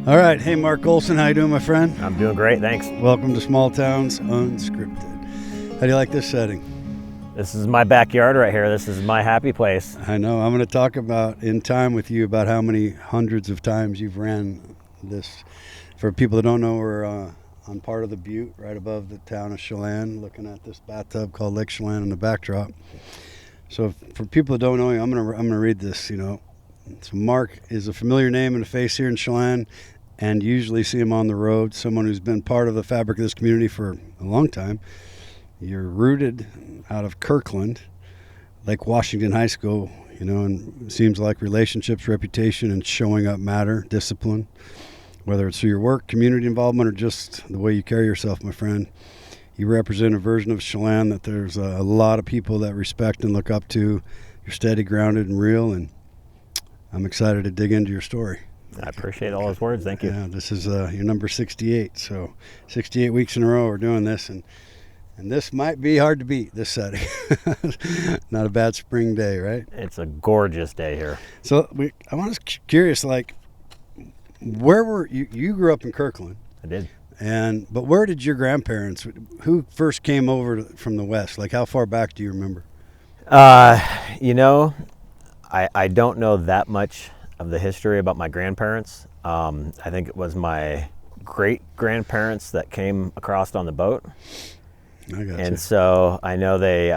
All right. Hey, Mark Olsen. How you doing, my friend? I'm doing great, thanks. Welcome to Small Towns Unscripted. How do you like this setting? This is my backyard right here. This is my happy place. I know. I'm going to talk about in time with you about how many hundreds of times you've ran this. For people that don't know, we're on part of the butte right above the town of Chelan, looking at this bathtub called Lake Chelan in the backdrop. So for people that don't know you, I'm gonna read this. So Mark is a familiar name and a face here in Chelan, and you usually see him on the road. Someone who's been part of the fabric of this community for a long time. You're rooted out of Kirkland, Lake Washington High School. And it seems like relationships, reputation, and showing up matter, discipline. Whether it's through your work, community involvement, or just the way you carry yourself, my friend. You represent a version of Chelan that there's a lot of people that respect and look up to. You're steady, grounded, and real, and I'm excited to dig into your story. I appreciate all those words. Thank you. Yeah, this is your number 68. So 68 weeks in a row we're doing this, and this might be hard to beat, this setting. Not a bad spring day, right? It's a gorgeous day here. So I was curious, like, where were you? You grew up in Kirkland. I did. But where did your grandparents, who first came over from the West? Like, how far back do you remember? I don't know that much of the history about my grandparents. I think it was my great-grandparents that came across on the boat. I got you. And so I know they,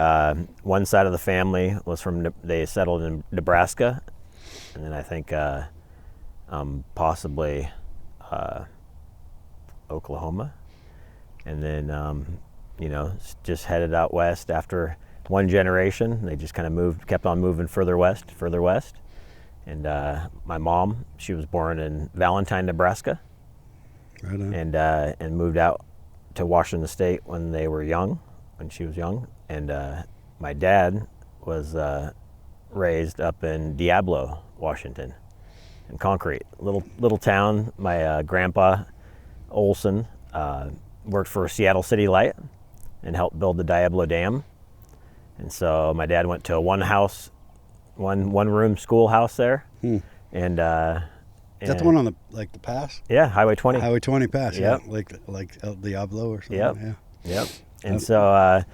one side of the family was they settled in Nebraska. And then I think possibly Oklahoma, and then just headed out west after one generation. They just kind of kept on moving further west. And my mom, she was born in Valentine, Nebraska, Right on. and moved out to Washington State when she was young. And my dad was raised up in Diablo, Washington, in Concrete, little town. My grandpa Olsson worked for Seattle City Light and helped build the Diablo Dam. And so my dad went to a one room schoolhouse there. Is And that the one on the pass? Yeah, Highway 20. Highway 20 pass. Yep. Yeah, like El Diablo or something. Yep. Yeah. Yep. And so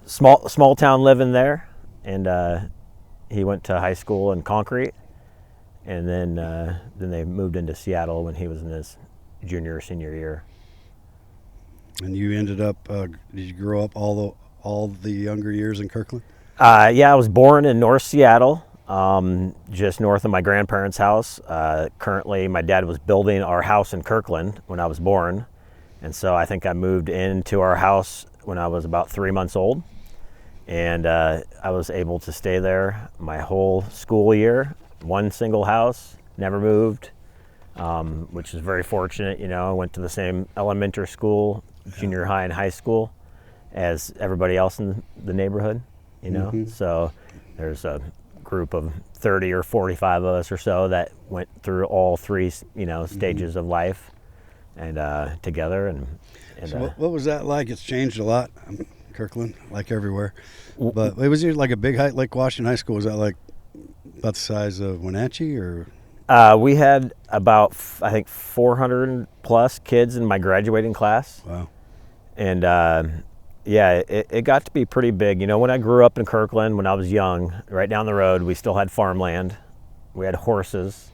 small town living there, and he went to high school in Concrete, and then they moved into Seattle when he was in his junior or senior year. And you ended up, did you grow up all the younger years in Kirkland? Yeah, I was born in North Seattle, just north of my grandparents' house. Currently, my dad was building our house in Kirkland when I was born. And so I think I moved into our house when I was about 3 months old. And I was able to stay there my whole school year, one single house, never moved. Which is very fortunate. I went to the same elementary school, junior high, and high school as everybody else in the neighborhood. So there's a group of 30 or 45 of us or so that went through all three, stages of life, and together. And so what was that like? It's changed a lot, Kirkland, like everywhere. But it was like a big Lake Washington High School. Was that like about the size of Wenatchee, or? We had about, I think, 400 plus kids in my graduating class. Wow. And it got to be pretty big. When I grew up in Kirkland, when I was young, right down the road, we still had farmland. We had horses.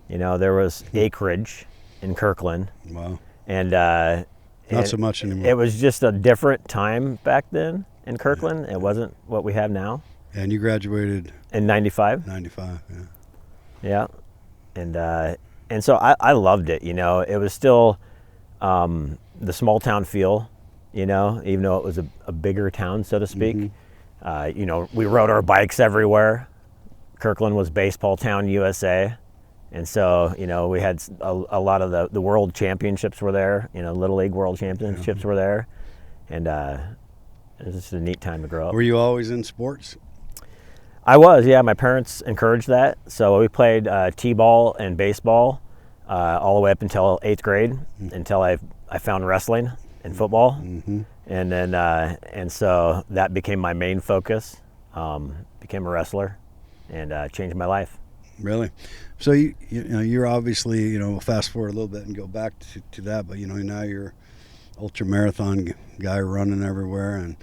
There was acreage in Kirkland. Wow. And not so much anymore. It was just a different time back then in Kirkland. It wasn't what we have now. And you graduated? In 95. 95, yeah. Yeah. And so I loved it. It was still the small town feel, even though it was a bigger town, so to speak. Mm-hmm. We rode our bikes everywhere. Kirkland was baseball town USA. And so, we had a lot of the world championships were there, Little League world championships were there. And it was just a neat time to grow up. Were you always in sports? I was, yeah. My parents encouraged that. So we played t-ball and baseball all the way up until 8th grade, until I found wrestling and football. Mm-hmm. And then, and so that became my main focus. Became a wrestler and changed my life. Really? So you know, you're obviously, you know, fast forward a little bit and go back to that, but you know, now you're ultra marathon guy running everywhere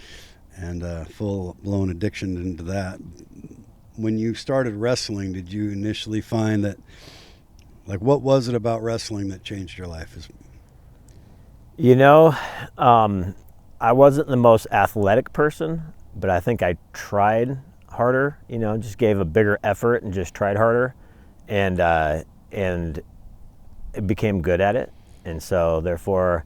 and full blown addiction into that. When you started wrestling, did you initially find that, like, what was it about wrestling that changed your life? You know, I wasn't the most athletic person, but I think I tried harder, you know, just gave a bigger effort and just tried harder, and it became good at it. And so therefore,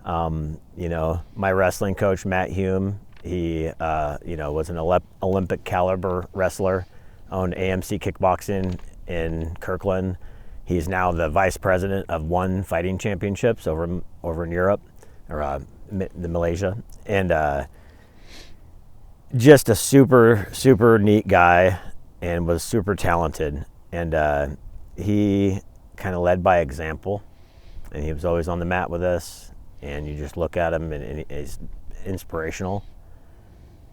you know, my wrestling coach, Matt Hume, he, you know, was an Olympic caliber wrestler, owned AMC Kickboxing in Kirkland. He's now the vice president of One Fighting Championships over in Europe, or the Malaysia, and just a super neat guy, and was super talented. And he kind of led by example, and he was always on the mat with us. And you just look at him, and he's inspirational,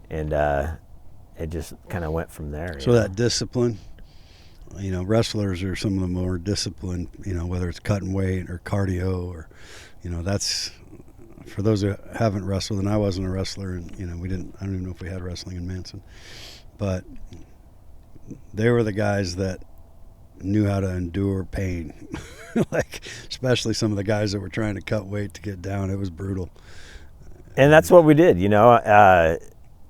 and it just kind of went from there. So that discipline. You know, wrestlers are some of the more disciplined, you know, whether it's cutting weight or cardio or, you know, that's, for those who haven't wrestled, and I wasn't a wrestler, and, you know, I don't even know if we had wrestling in Manson, but they were the guys that knew how to endure pain. Like, especially some of the guys that were trying to cut weight to get down. It was brutal. And that's what we did, you know,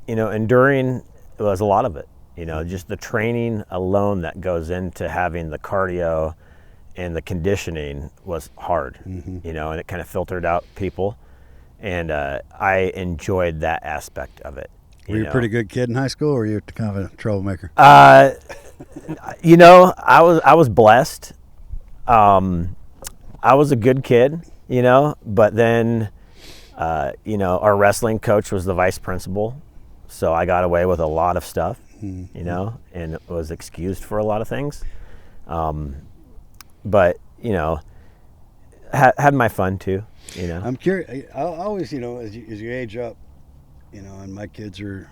enduring was a lot of it. You know, just the training alone that goes into having the cardio and the conditioning was hard, you know, and it kind of filtered out people. And I enjoyed that aspect of it. Were you a pretty good kid in high school, or were you kind of a troublemaker? You know, I was blessed. I was a good kid, you know, but then, you know, our wrestling coach was the vice principal, so I got away with a lot of stuff. You know, and was excused for a lot of things. But, you know, had my fun too, you know. I'm curious. I always, you know, as you age up, you know, and my kids are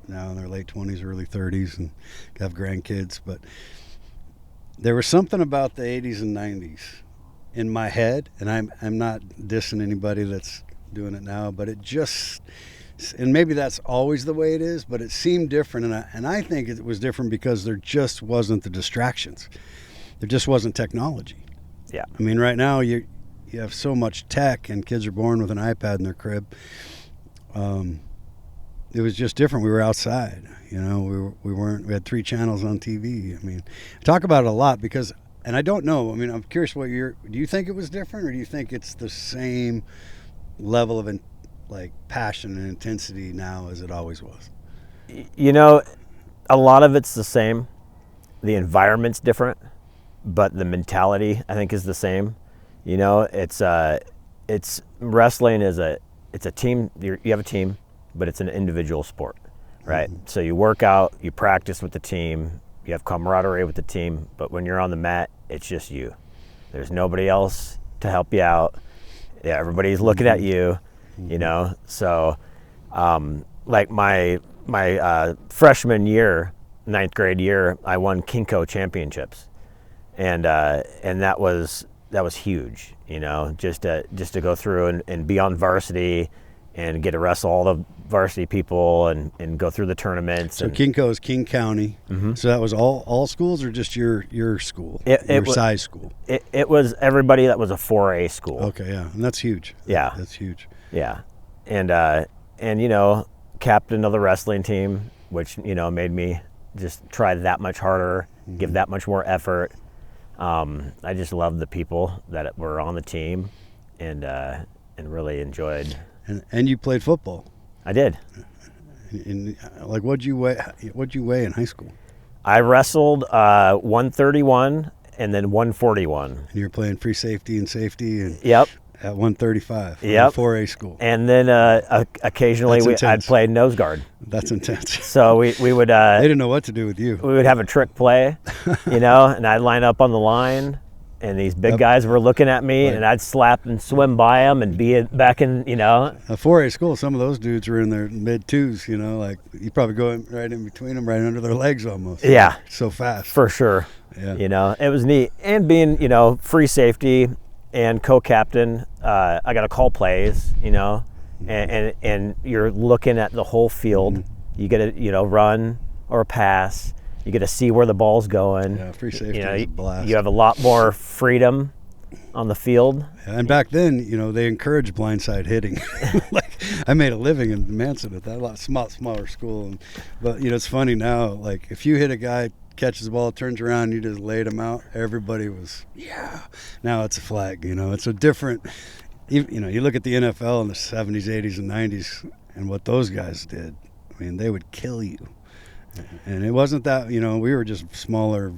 now in their late 20s, early 30s, and have grandkids, but there was something about the 80s and 90s in my head, and I'm not dissing anybody that's doing it now, but it just, and maybe that's always the way it is, but it seemed different, and I think it was different because there just wasn't the distractions. There just wasn't technology. Yeah. I mean, right now you have so much tech, and kids are born with an iPad in their crib. It was just different. We were outside, you know. We had 3 channels on TV. I mean, I talk about it a lot because, and I don't know. I mean, I'm curious do you think it was different, or do you think it's the same level of passion and intensity now as it always was? You know, a lot of it's the same. The environment's different, but the mentality, I think, is the same. You know, it's wrestling is it's a team. You have a team, but it's an individual sport, right? Mm-hmm. So you work out, you practice with the team, you have camaraderie with the team, but when you're on the mat, it's just you. There's nobody else to help you out. Yeah, everybody's looking at you. You know, so like my freshman year, 9th grade year, I won KingCo Championships, and that was huge. You know, just to go through and be on varsity and get to wrestle all the varsity people and go through the tournaments. So KingCo is King County. Mm-hmm. So that was all schools, or just your school, your size school? It was everybody that was a 4A school. Okay, yeah, and that's huge. Yeah, that's huge. Yeah, and you know, captain of the wrestling team, which, you know, made me just try that much harder, give that much more effort. I just loved the people that were on the team, and really enjoyed. And you played football. I did. And like, what'd you weigh in high school? I wrestled 131 and then 141. And you were playing free safety and safety, and yep. At 135. Yep. 4A school. And then occasionally I'd play nose guard. That's intense. So we would. They didn't know what to do with you. We would have a trick play, you know, and I'd line up on the line, and these big guys were looking at me, Right. and I'd slap and swim by them and be back in, you know. A 4A school, some of those dudes were in their mid-twos, you know, like you probably go right in between them, right under their legs almost. Yeah. So fast. For sure. Yeah. You know, it was neat. And being, you know, free safety and co-captain, I got to call plays, you know, and you're looking at the whole field. Mm-hmm. You get to, you know, run or pass. You get to see where the ball's going. Yeah, free safety You know, is a blast. you have a lot more freedom on the field. And back then, you know, they encouraged blindside hitting. Like I made a living in Manson at that smaller school, but you know, it's funny now. Like if you hit a guy, catches the ball, turns around, you just laid him out. Everybody was Now it's a flag. You know, it's a different. You know, you look at the NFL in the 70s, 80s, and 90s, and what those guys did. I mean, they would kill you. And it wasn't that, you know, we were just smaller,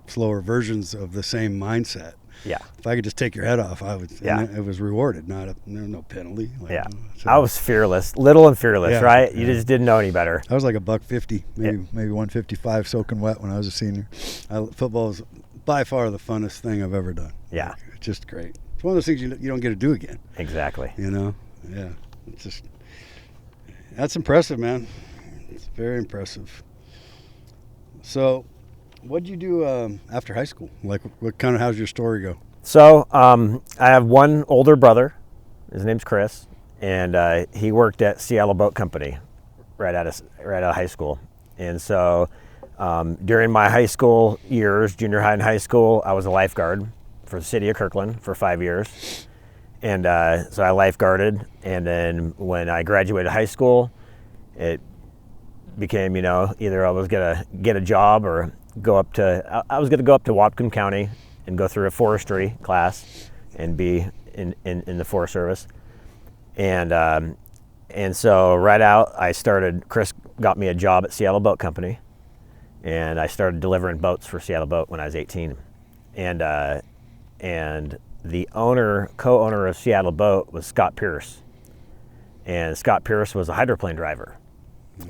slower versions of the same mindset. Yeah. If I could just take your head off, I would. Yeah. And it was rewarded, no penalty. Like, Yeah. so I was fearless, little and fearless, Yeah, right? You yeah. just didn't know any better. I was like a $150, maybe 155, soaking wet when I was a senior. Football was by far the funnest thing I've ever done. Yeah. Like, it's just great. It's one of those things you don't get to do again. Exactly. You know? Yeah. It's just, that's impressive, man. It's very impressive. So, what'd you do after high school? Like, how's your story go? So I have one older brother. His name's Chris, and he worked at Seattle Boat Company right out of high school. And so during my high school years, junior high and high school, I was a lifeguard for the city of Kirkland for 5 years. And so I lifeguarded. And then when I graduated high school, it became, you know, either I was gonna get a job or I was gonna go up to Whatcom County and go through a forestry class and be in the Forest Service. And so right out, Chris got me a job at Seattle Boat Company, and I started delivering boats for Seattle Boat when I was 18. And the co-owner of Seattle Boat was Scott Pierce. And Scott Pierce was a hydroplane driver,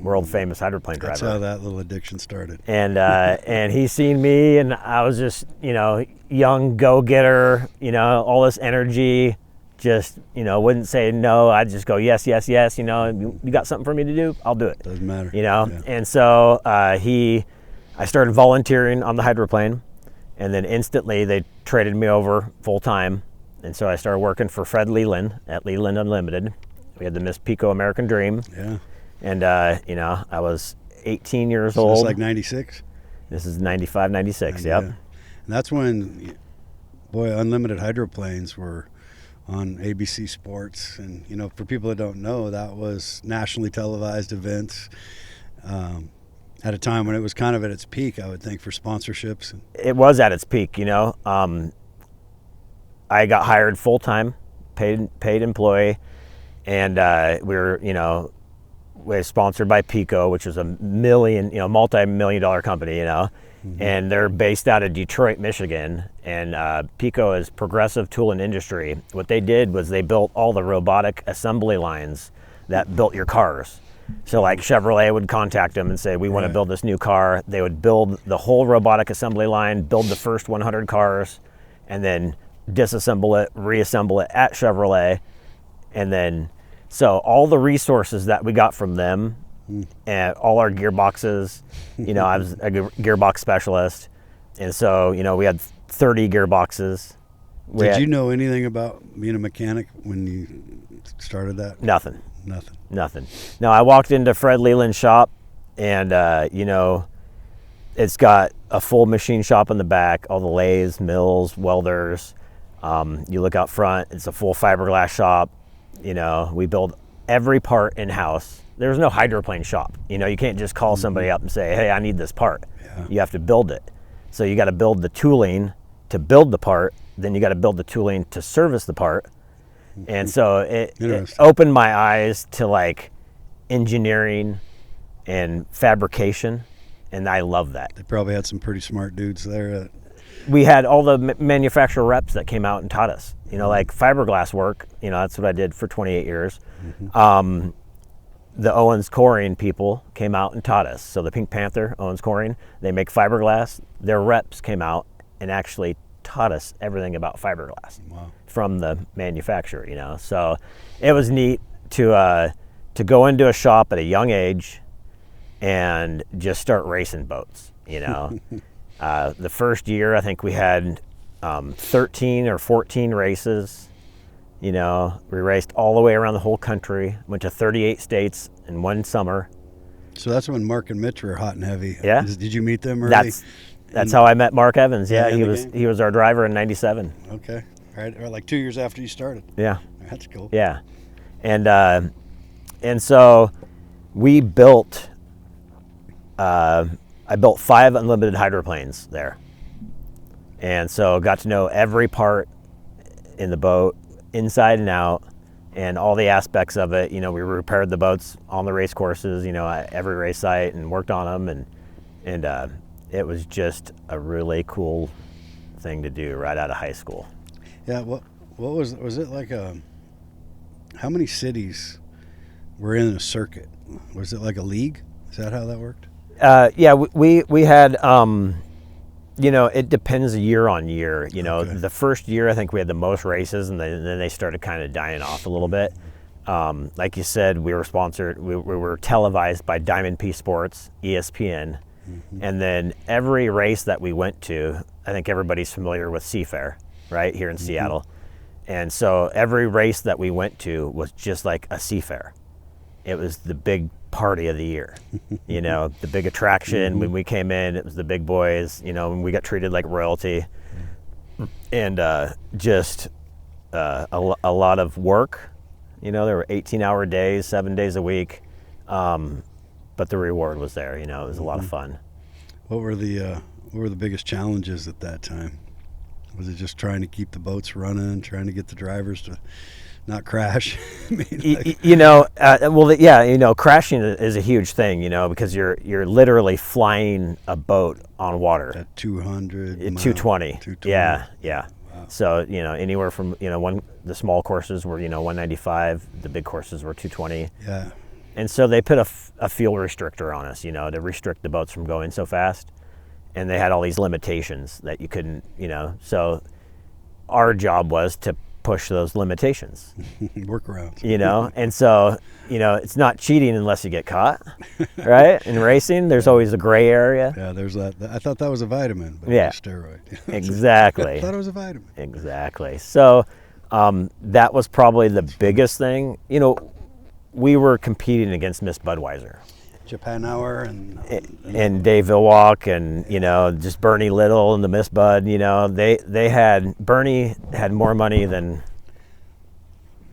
world famous hydroplane driver. That's how that little addiction started. And he seen me, and I was just, you know, young go-getter, you know, all this energy, just, you know, wouldn't say no. I'd just go, yes, yes, yes, you know, you got something for me to do? I'll do it. Doesn't matter. You know? Yeah. And so I started volunteering on the hydroplane, and then instantly they traded me over full-time. And so I started working for Fred Leland at Leland Unlimited. We had the Miss Pico American Dream. Yeah. And, you know, I was 18 years So old. it's like 96? This is 95, 96, Yeah. yep. And that's when, boy, Unlimited Hydroplanes were on ABC Sports. And, you know, for people that don't know, that was nationally televised events at a time when it was kind of at its peak, I would think, for sponsorships. It was at its peak, you know. I got hired full-time, paid employee, and we were sponsored by Pico, which was a multi-million-dollar company, you know. Mm-hmm. And they're based out of Detroit, Michigan. And Pico is Progressive Tool and Industry. What they did was they built all the robotic assembly lines that built your cars. So like Chevrolet would contact them and say, we want to build this new car. They would build the whole robotic assembly line, build the first 100 cars, and then disassemble it, reassemble it at Chevrolet. And then, so all the resources that we got from them and all our gearboxes, you know, I was a gearbox specialist. And so, you know, we had 30 gearboxes. Did you know anything about being a mechanic when you started that? Nothing. Nothing. No, I walked into Fred Leland's shop, and, you know, it's got a full machine shop in the back, all the lathes, mills, welders. You look out front, it's a full fiberglass shop. You know, we build every part in-house. There's no hydroplane shop. You know, you can't just call somebody up and say, hey, I need this part. Yeah. You have to build it. So you got to build the tooling to build the part. Then you got to build the tooling to service the part. And so it opened my eyes to like engineering and fabrication. And I love that. They probably had some pretty smart dudes there. We had all the manufacturer reps that came out and taught us, you know, like fiberglass work, you know, that's what I did for 28 years. Mm-hmm. The Owens Coring people came out and taught us. So the Pink Panther, Owens Coring, they make fiberglass. Their reps came out and actually taught us everything about fiberglass Wow. from the manufacturer, So it was neat to go into a shop at a young age and just start racing boats, The first year, I think we had 13 or 14 races. We raced all the way around the whole country, went to 38 states in one summer. So that's when Mark and Mitch were hot and heavy. Yeah. Did you meet them early? That's how I met Mark Evans. Yeah, in the he was our driver in '97. Okay. Right. Or like 2 years after you started. Yeah. That's cool. Yeah. And so we built I built 5 unlimited hydroplanes there. And so got to know every part in the boat, inside and out, and all the aspects of it. We repaired the boats on the race courses, at every race site, and worked on them, and it was just a really cool thing to do right out of high school. Yeah. What was it like? How many cities were in a circuit? Was it like a league? Is that how that worked? Yeah, we had. It depends year on year. Okay. The first year I think we had the most races, and then they started kind of dying off a little bit. Like you said, we were sponsored. We were televised by Diamond P Sports, ESPN, and then every race that we went to, I think everybody's familiar with Seafair, right here in Seattle, and so every race that we went to was just like a Seafair. It was the big party of the year, the big attraction. When we came in, it was the big boys, and we got treated like royalty, and just a lot of work. There were 18-hour days, 7 days a week, but the reward was there. It was a lot of fun. What were the biggest challenges at that time? Was it just trying to keep the boats running, trying to get the drivers to not crash? Crashing is a huge thing, because you're literally flying a boat on water at 200, 220. Yeah. Wow. So anywhere from the small courses were 195, the big courses were 220. Yeah. And so they put a fuel restrictor on us, to restrict the boats from going so fast, and they had all these limitations that you couldn't, So our job was to push those limitations. Workarounds. And so, it's not cheating unless you get caught, right? In racing, there's always a gray area. Yeah, there's that. I thought that was a vitamin, but Yeah. it's a steroid. Exactly. I thought it was a vitamin. Exactly. So that was probably the biggest thing. We were competing against Miss Budweiser. Japan Hour And Dave Vilwalk and, just Bernie Little and the Miss Bud, Bernie had more money than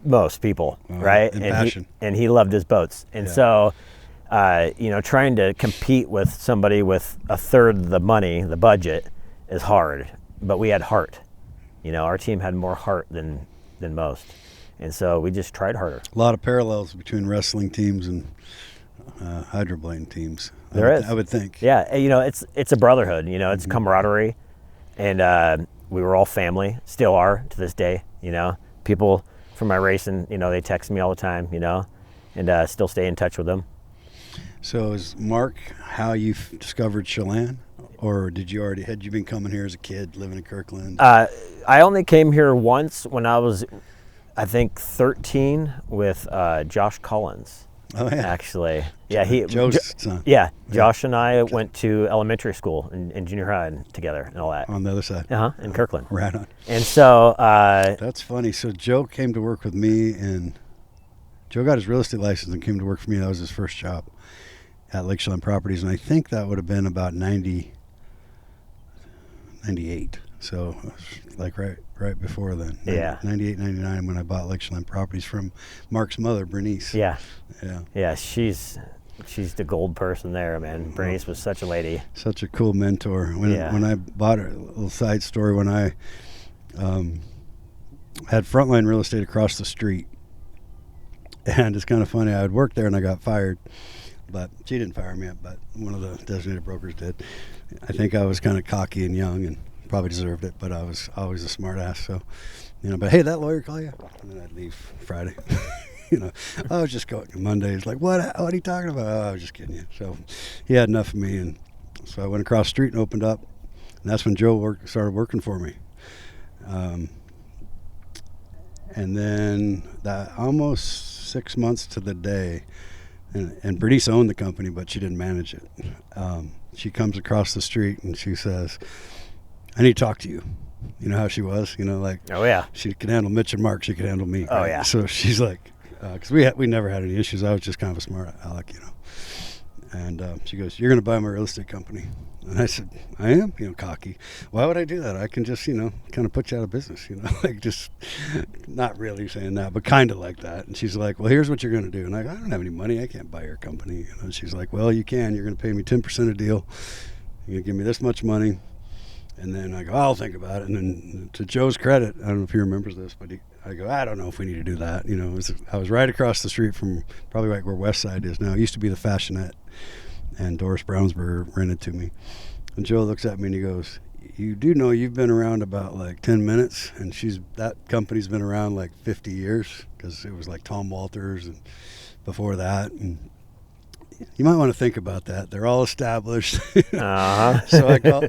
most people, right? And passion. He loved his boats. And so, trying to compete with somebody with a third the money, the budget, is hard. But we had heart. Our team had more heart than most. And so we just tried harder. A lot of parallels between wrestling teams and hydroplane teams. I would think. Yeah, it's a brotherhood. It's camaraderie, and we were all family. Still are to this day. People from my racing, they text me all the time. And still stay in touch with them. So is Mark how you discovered Chelan, or had you been coming here as a kid living in Kirkland? I only came here once when I was, I think, 13 with Josh Collins. Oh yeah, actually, Joe's son. Yeah, Josh and I went to elementary school and junior high together and all that. On the other side. In Kirkland. Right on. And so that's funny. So Joe came to work with me, and Joe got his real estate license and came to work for me. That was his first job at Lake Chelan Properties, and I think that would have been about 98. So like right before then. Yeah. 98, 99 when I bought Lake Chelan Properties from Mark's mother, Bernice. Yeah. Yeah. Yeah, she's the gold person there, man. Bernice was such a lady. Such a cool mentor. When I bought her, a little side story, when I had Frontline Real Estate across the street, and it's kind of funny, I had worked there and I got fired, but she didn't fire me, but one of the designated brokers did. I think I was kind of cocky and young and probably deserved it, but I was always a smart ass. So, but hey, that lawyer call you? And then I'd leave Friday. I was just going Monday. It's like, what are you talking about? Oh, I was just kidding you. So he had enough of me. And so I went across the street and opened up. And that's when Joe started working for me. And then that almost 6 months to the day, and Bernice owned the company, but she didn't manage it. She comes across the street and she says, I need to talk to you. You know how she was, like, oh yeah, she could handle Mitch and Mark. She could handle me. Oh right? yeah. So she's like, because we never had any issues. I was just kind of a smart aleck, And she goes, you're going to buy my real estate company. And I said, I am, cocky. Why would I do that? I can just, kind of put you out of business, like just not really saying that, but kind of like that. And she's like, well, here's what you're going to do. And I go, I don't have any money. I can't buy your company. And she's like, well, you can. You're going to pay me 10% a deal. You're going to give me this much money. And then I go, I'll think about it. And then to Joe's credit, I don't know if he remembers this, but I go, I don't know if we need to do that. I was right across the street from probably right where West Side is now. It used to be the Fashionette. And Doris Brownsburg rented to me. And Joe looks at me and he goes, you do know you've been around about like 10 minutes, and that company's been around like 50 years, because it was like Tom Walters and before that. And you might want to think about that. They're all established. Uh-huh. So I call,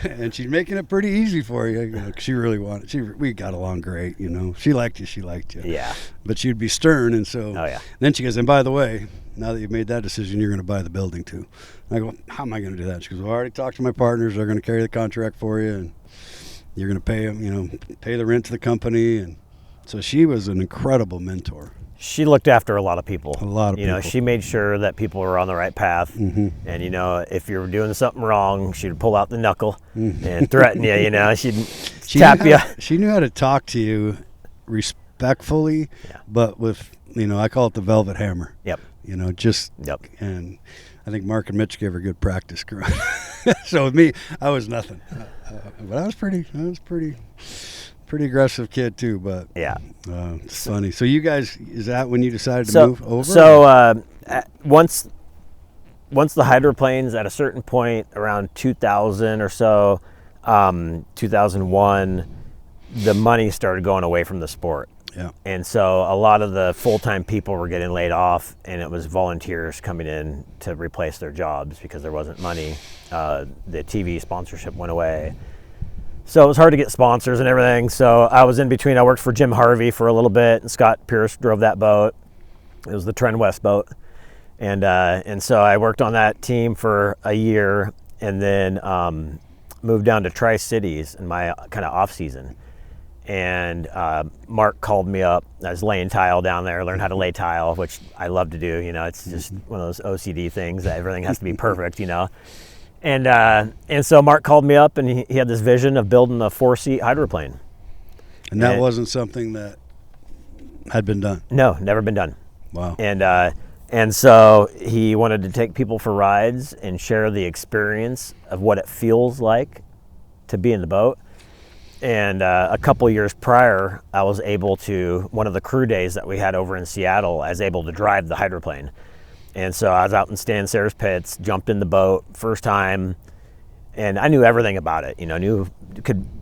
and she's making it pretty easy for you. 'Cause she really wanted. We got along great. She liked you. She liked you. Yeah. But she'd be stern, and so. Oh yeah. Then she goes, and by the way, now that you've made that decision, you're going to buy the building too. And I go, how am I going to do that? She goes, well, I already talked to my partners. They're going to carry the contract for you, and you're going to pay them. Pay the rent to the company, and so she was an incredible mentor. She looked after a lot of people. A lot of people. She made sure that people were on the right path. Mm-hmm. And, if you were doing something wrong, she'd pull out the knuckle and threaten you, She'd tap you. She knew how to talk to you respectfully, but with, I call it the velvet hammer. Yep. Yep. And I think Mark and Mitch gave her good practice. So with me, I was nothing. But I was pretty aggressive kid too, but yeah, it's funny. So you guys, is that when you decided to move over? So once the hydroplanes, at a certain point around 2000 or so, 2001, the money started going away from the sport. Yeah. And so a lot of the full-time people were getting laid off, and it was volunteers coming in to replace their jobs because there wasn't money. The TV sponsorship went away. So it was hard to get sponsors and everything. So I was in between. I worked for Jim Harvey for a little bit, and Scott Pierce drove that boat. It was the Trend West boat. And so I worked on that team for a year, and then moved down to Tri-Cities in my kind of off season. And Mark called me up. I was laying tile down there, learned how to lay tile, which I love to do. It's just one of those OCD things that everything has to be perfect, And so Mark called me up, and he had this vision of building a 4-seat hydroplane. And that wasn't something that had been done? No, never been done. Wow. And so he wanted to take people for rides and share the experience of what it feels like to be in the boat. And a couple years prior, I was able to, one of the crew days that we had over in Seattle, I was able to drive the hydroplane. And so I was out in Stan Sayre's pits, jumped in the boat first time, and I knew everything about it.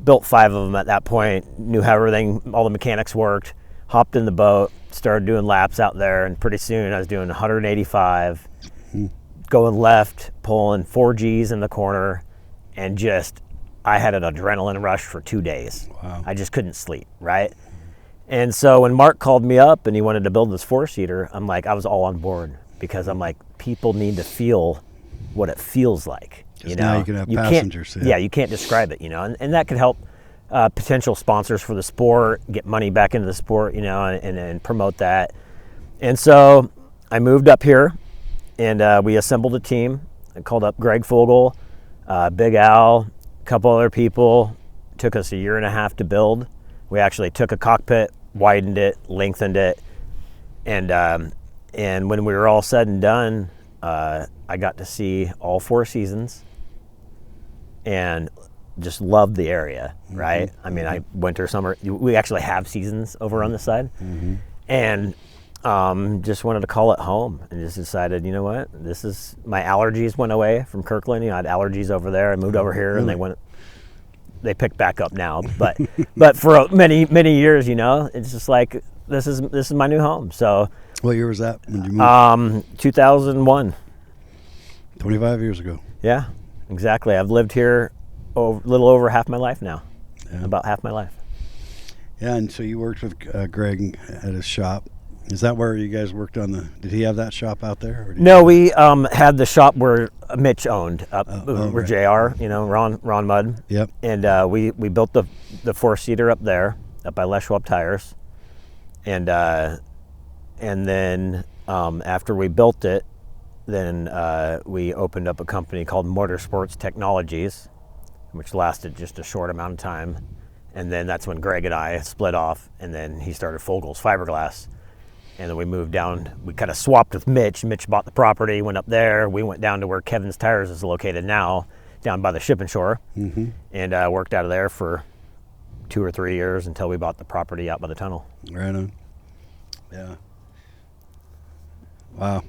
Built 5 of them at that point, knew how everything, all the mechanics worked, hopped in the boat, started doing laps out there, and pretty soon I was doing 185, going left, pulling 4 Gs in the corner, and I had an adrenaline rush for 2 days. Wow. I just couldn't sleep, right? And so when Mark called me up and he wanted to build this 4-seater, I was all on board, because I'm like, people need to feel what it feels like. Now you can have passengers. Yeah, you can't describe it, and that could help potential sponsors for the sport get money back into the sport, and promote that. And so I moved up here, and we assembled a team. I called up Greg Fogel, Big Al, a couple other people. It took us a year and a half to build. We actually took a cockpit, widened it, lengthened it, and when we were all said and done, I got to see all 4 seasons and just loved the area, right? Mm-hmm. Winter, summer, we actually have seasons over on this side. Mm-hmm. And just wanted to call it home, and just decided, you know what, my allergies went away from Kirkland. I had allergies over there. I moved over here, and they picked back up now. But for many, many years, it's just like, this is my new home. So. What year was that when you moved? 2001. 25 years ago. Yeah, exactly. I've lived here a little over half my life now. Yeah. About half my life. Yeah, and so you worked with Greg at his shop. Is that where you guys worked on the? Did he have that shop out there? Or did No, we had the shop where Mitch owned up where right. JR, Ron Mudd. Yep. And we built the 4-seater up there, up by Les Schwab Tires. And then after we built it, then we opened up a company called Motorsports Technologies, which lasted just a short amount of time. And then that's when Greg and I split off, and then he started Fogel's Fiberglass. And then we moved down, we kind of swapped with Mitch. Mitch bought the property, went up there. We went down to where Kevin's Tires is located now, down by the shipping shore. Mm-hmm. And worked out of there for 2 or 3 years until we bought the property out by the tunnel. Right on. Yeah. Wow.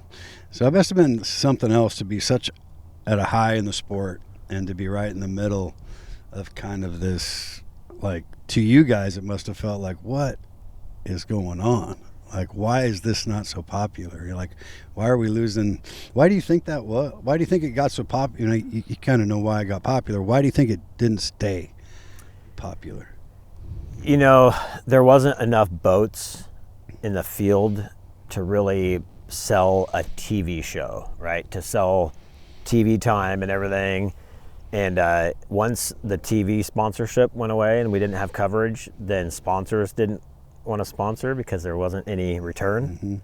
So it must have been something else to be such at a high in the sport and to be right in the middle of kind of this, like, to you guys, it must have felt like, what is going on? Like, why is this not so popular? You're like, why are we losing? Why do you think that was? Why do you think it got so popular? You kind of know why it got popular. Why do you think it didn't stay popular? There wasn't enough boats in the field to really sell a TV show, right? To sell TV time and everything. And once the TV sponsorship went away and we didn't have coverage, then sponsors didn't want to sponsor because there wasn't any return. Mm-hmm.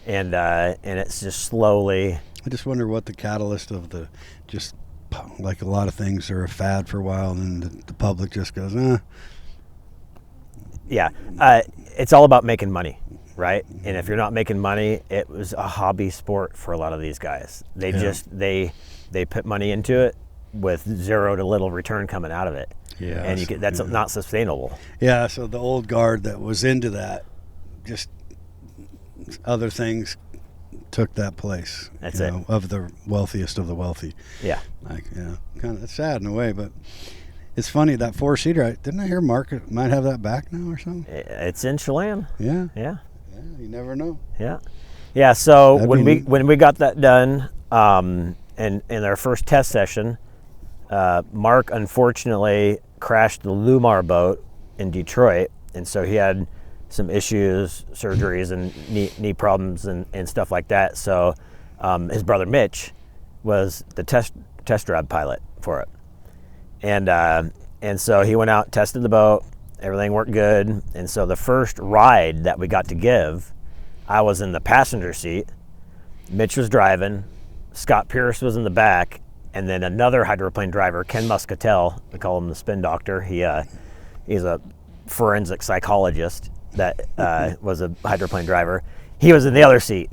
And it's just slowly. I just wonder what the catalyst of the, just like a lot of things are a fad for a while, and then the public just goes, Yeah, it's all about making money, right? And if you're not making money, it was a hobby sport for a lot of these guys. They just they put money into it with zero to little return coming out of it. Yeah, and that's not sustainable. Yeah, so the old guard that was into that, just other things took that place. That's it. Of the wealthiest of the wealthy. Yeah. Kind of it's sad in a way, but it's funny that 4-seater. Didn't I hear Mark might have that back now or something? It's in Chelan. Yeah. Yeah. Yeah, you never know. Yeah. Yeah. So when we got that done, and in our first test session, Mark unfortunately crashed the Lumar boat in Detroit, and so he had some issues, surgeries, and knee problems and stuff like that. So his brother Mitch was the test drive pilot for it, and so he went out, tested the boat, everything worked good, and so the first ride that we got to give, I was in the passenger seat, Mitch was driving, Scott Pierce was in the back, and then another hydroplane driver, Ken Muscatel, we call him the spin doctor. He's a forensic psychologist that was a hydroplane driver. He was in the other seat.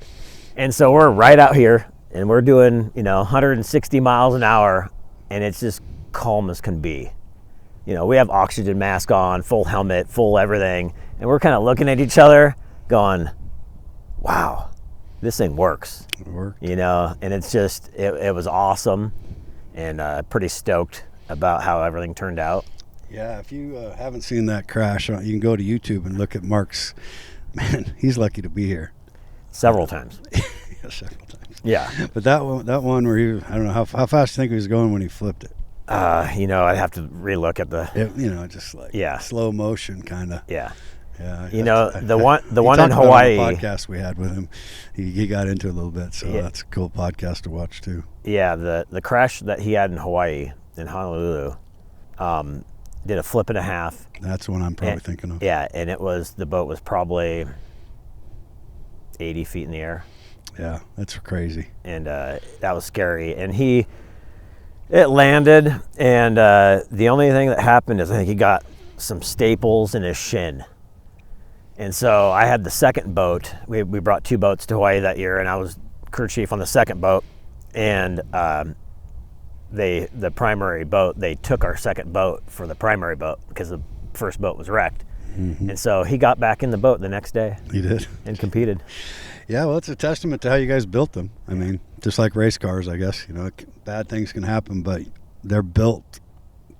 And so we're right out here, and we're doing 160 miles an hour, and it's just calm as can be. We have oxygen mask on, full helmet, full everything, and we're kind of looking at each other going, wow, this thing works. It worked. And it's just, it was awesome, and pretty stoked about how everything turned out. Yeah, if you haven't seen that crash, you can go to YouTube and look at Mark's. Man, he's lucky to be here. Several times. Yeah, several times. Yeah. But that one where he, I don't know how fast do you think he was going when he flipped it? I'd have to relook at just like yeah, slow motion kind of. Yeah. Yeah. The one in Hawaii. On the podcast we had with him, he got into it a little bit, so that's a cool podcast to watch too. Yeah, the crash that he had in Hawaii, in Honolulu, did a flip and a half. That's what I'm probably thinking of. Yeah, and the boat was probably 80 feet in the air. Yeah, that's crazy. And that was scary. And it landed, and the only thing that happened is I think he got some staples in his shin. And so I had the second boat. We brought 2 boats to Hawaii that year, and I was crew chief on the second boat. And the primary boat, they took our second boat for the primary boat because the first boat was wrecked. Mm-hmm. And so he got back in the boat the next day. He did. And competed. Yeah, well, it's a testament to how you guys built them. I mean, just like race cars, I guess. Bad things can happen, but they're built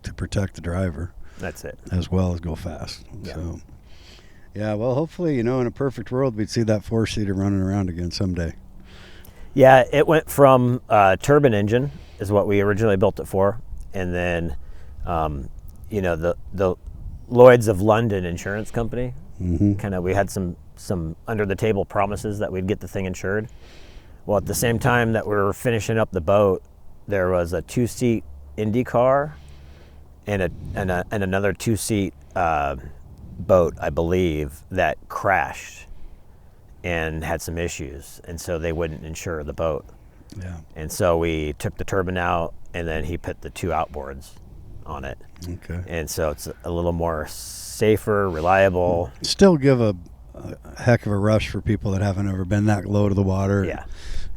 to protect the driver. That's it. As well as go fast. Yeah. So, yeah, well, hopefully, in a perfect world, we'd see that 4-seater running around again someday. Yeah, it went from turbine engine is what we originally built it for, and then, the Lloyd's of London insurance company. Mm-hmm. Kind of, we had some under the table promises that we'd get the thing insured. Well, at the same time that we were finishing up the boat, there was a 2-seat Indy car and another 2-seat boat, I believe, that crashed and had some issues, and so they wouldn't insure the boat. Yeah. And so we took the turbine out, and then he put the 2 outboards on it. Okay. And so it's a little more safer, reliable. Still give a heck of a rush for people that haven't ever been that low to the water. Yeah.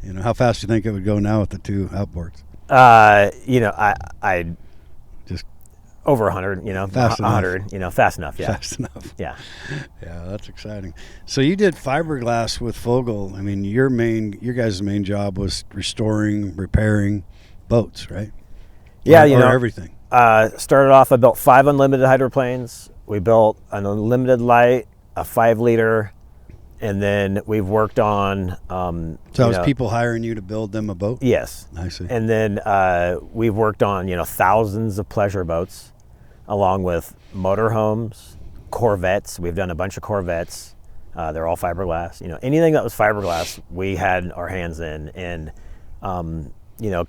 You know, how fast do you think it would go now with the 2 outboards? I Just over 100, Fast 100, fast enough, yeah. fast enough. Yeah. Yeah, that's exciting. So you did fiberglass with Fogel. I mean, your guys' main job was restoring, repairing boats, right? Yeah, or everything. Started off, I built 5 Unlimited Hydroplanes. We built an Unlimited Light, a 5-liter, and then we've worked on... So that was people hiring you to build them a boat? Yes. I see. And then we've worked on, thousands of pleasure boats, along with motorhomes, Corvettes. We've done a bunch of Corvettes. They're all fiberglass. Anything that was fiberglass, we had our hands in. And,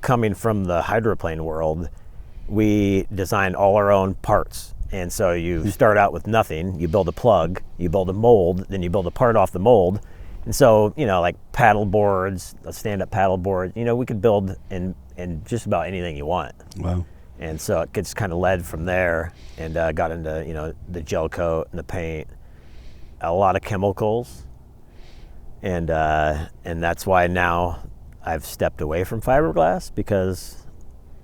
coming from the hydroplane world, we designed all our own parts. And so you start out with nothing. You build a plug, you build a mold, then you build a part off the mold. And so, like paddle boards, a stand-up paddle board, we could build in just about anything you want. Wow. And so it gets kind of led from there, and got into, the gel coat and the paint, a lot of chemicals. And that's why now I've stepped away from fiberglass, because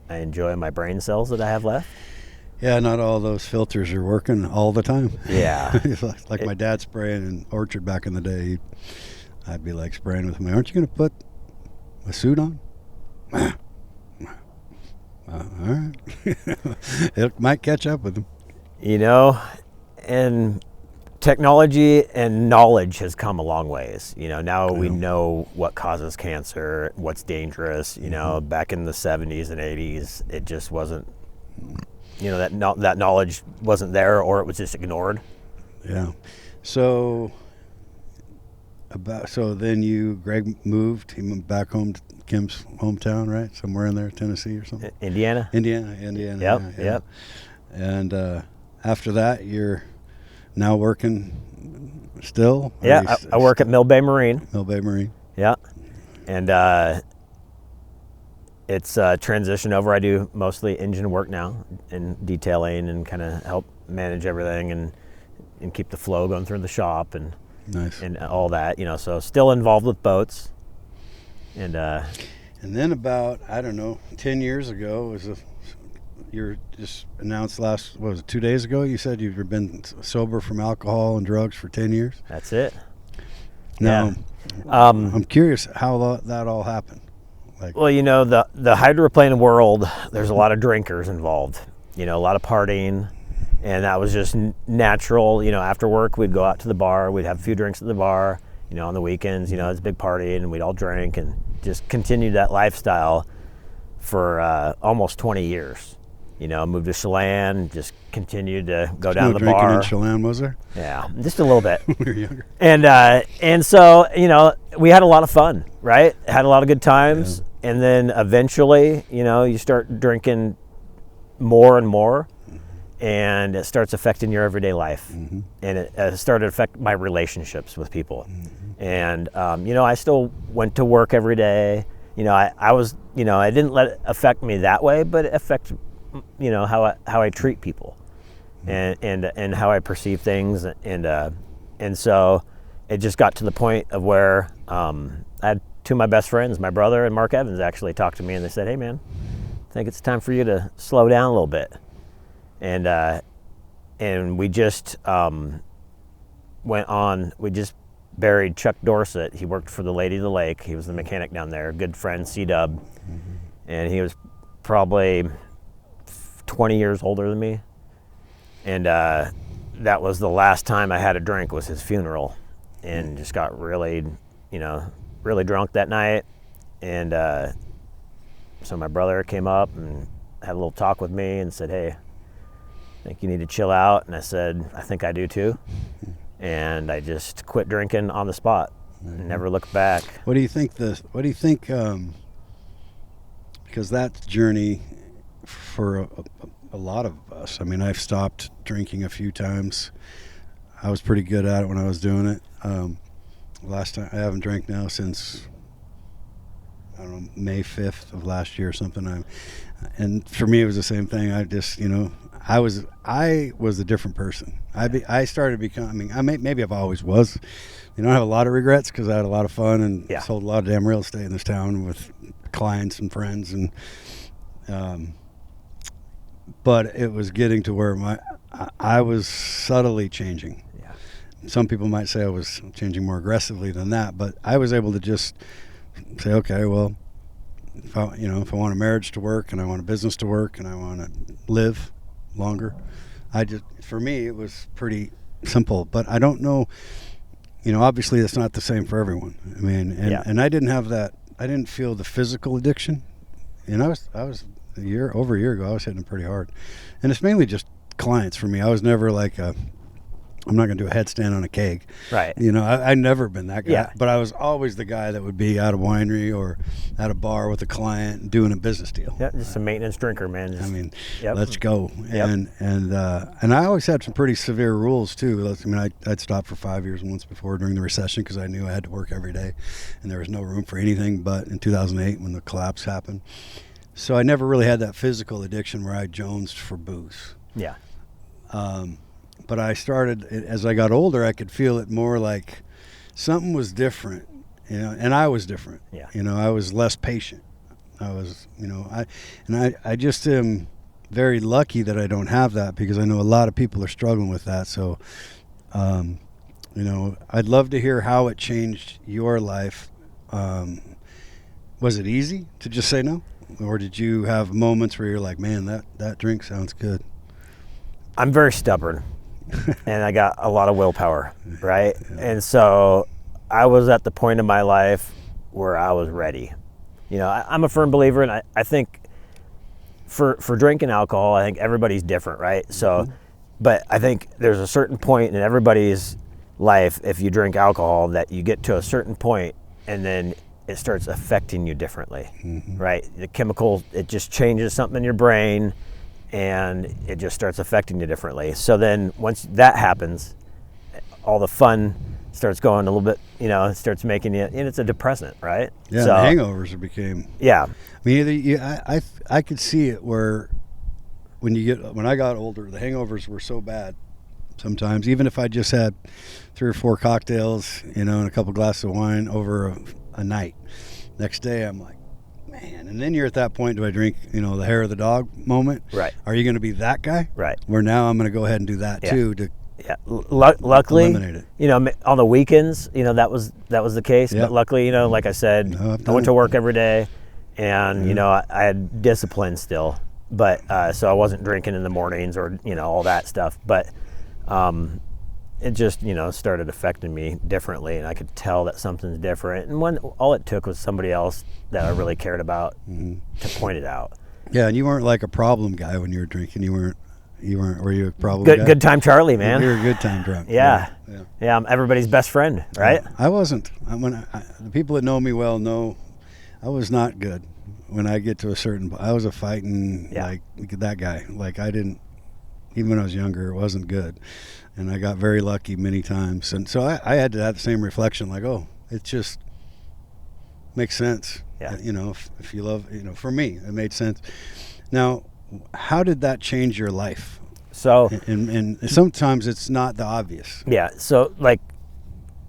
I enjoy my brain cells that I have left. Yeah, not all those filters are working all the time. Yeah. like my dad spraying in Orchard back in the day. I'd be like spraying with me. Aren't you going to put a suit on? All right. It might catch up with them. And technology and knowledge has come a long ways. Now we know what causes cancer, what's dangerous. Back in the 70s and 80s, it just wasn't, that knowledge wasn't there, or it was just ignored. Yeah. So then Greg moved. He moved back home to Kim's hometown, right? Somewhere in there, Tennessee or something. Indiana. Yep. Yep. And after that, you're now working still? Yeah, I work at Mill Bay Marine. Mill Bay Marine. Yeah. And it's transition over. I do mostly engine work now, and detailing, and kind of help manage everything and keep the flow going through the shop and nice. And all that. So still involved with boats. And then about, 10 years ago, you just announced 2 days ago, you said you've been sober from alcohol and drugs for 10 years? That's it. Now, yeah. I'm curious how that all happened. Well, the hydroplane world, there's a lot of drinkers involved, a lot of partying, and that was just natural. After work, we'd go out to the bar, we'd have a few drinks at the bar, on the weekends, it's a big party, and we'd all drink and just continue that lifestyle for almost 20 years. Moved to Chelan, just continued to go down to the bar. Drinking in Chelan, was there? Yeah, just a little bit. We were younger. And so, we had a lot of fun, right? Had a lot of good times. Yeah. And then eventually, you start drinking more and more, and it starts affecting your everyday life. Mm-hmm. And it started to affect my relationships with people. Mm-hmm. And, I still went to work every day. I was, I didn't let it affect me that way, but it affected, how I treat people, and how I perceive things. And so it just got to the point of where I had 2 of my best friends, my brother and Mark Evans, actually talked to me, and they said, "Hey man, I think it's time for you to slow down a little bit." And we just went on. We just buried Chuck Dorsett. He worked for the Lady of the Lake. He was the mechanic down there. Good friend, C-Dub, and he was probably 20 years older than me. And that was the last time I had a drink, was his funeral, and just got really, really drunk that night. And so my brother came up and had a little talk with me and said, "Hey, think you need to chill out. And I said, I think I do too. And I just quit drinking on the spot. Never looked back. What do you think? Because that journey for a lot of us. I mean, I've stopped drinking a few times. I was pretty good at it when I was doing it. Last time I haven't drank now since, I don't know, May 5th of last year or something. And for me, it was the same thing. I just, I was a different person. I started becoming. Maybe I've always was. I have a lot of regrets because I had a lot of fun and sold a lot of damn real estate in this town with clients and friends, and but it was getting to where I was subtly changing. Yeah. Some people might say I was changing more aggressively than that, but I was able to just say, okay, well, if I want a marriage to work and I want a business to work and I want to live longer, for me it was pretty simple. But I don't know. Obviously it's not the same for everyone. I mean, and I didn't have that. I didn't feel the physical addiction. I was over a year ago, I was hitting it pretty hard. And it's mainly just clients for me. I was never like I'm not going to do a headstand on a keg. Right. I've never been that guy. Yeah. But I was always the guy that would be at a winery or at a bar with a client doing a business deal. Yeah, just a maintenance drinker, man. Let's go. Yep. And I always had some pretty severe rules too. I'd stopped for 5 years once before during the recession because I knew I had to work every day, and there was no room for anything. But in 2008, when the collapse happened, so I never really had that physical addiction where I jonesed for booze. Yeah. But I started, as I got older, I could feel it more like something was different, and I was different. Yeah. I was less patient. I was, I just am very lucky that I don't have that, because I know a lot of people are struggling with that. So, I'd love to hear how it changed your life. Was it easy to just say no? Or did you have moments where you're like, man, that drink sounds good? I'm very stubborn. And I got a lot of willpower, right? Yeah. And so I was at the point in my life where I was ready. I'm a firm believer, and I think for drinking alcohol, I think everybody's different, right? So, but I think there's a certain point in everybody's life, if you drink alcohol, that you get to a certain point and then it starts affecting you differently, right? The chemical, it just changes something in your brain, and it just starts affecting you differently. So then once that happens, all the fun starts going a little bit, it starts making you, and it's a depressant, right? Yeah, so, the hangovers became. Yeah. I could see it where when I got older, the hangovers were so bad sometimes, even if I just had 3 or 4 cocktails, and a couple glasses of wine over a night. Next day, I'm like, man. And then you're at that point, do I drink, the hair of the dog moment? Right. Are you going to be that guy? Right. Where now I'm going to go ahead and do that too to luckily, eliminate it. On the weekends, that was the case. Yep. But luckily, like I said, I went to work every day, and I had discipline still. But so I wasn't drinking in the mornings or all that stuff. But it just started affecting me differently, and I could tell that something's different. And all it took was somebody else that I really cared about to point it out. Yeah, and you weren't like a problem guy when you were drinking. You weren't. Were you a problem guy? Good time Charlie, man. You were a good time drunk. Yeah. I'm everybody's best friend, right? I wasn't. The people that know me well know I was not good. When I get to a certain, I was a fighting like that guy. Like I didn't. Even when I was younger, it wasn't good. And I got very lucky many times. And so I had to have the same reflection, like, oh, it just makes sense. Yeah. If you love, for me, it made sense. Now, how did that change your life? So, and sometimes it's not the obvious. Yeah. So, like,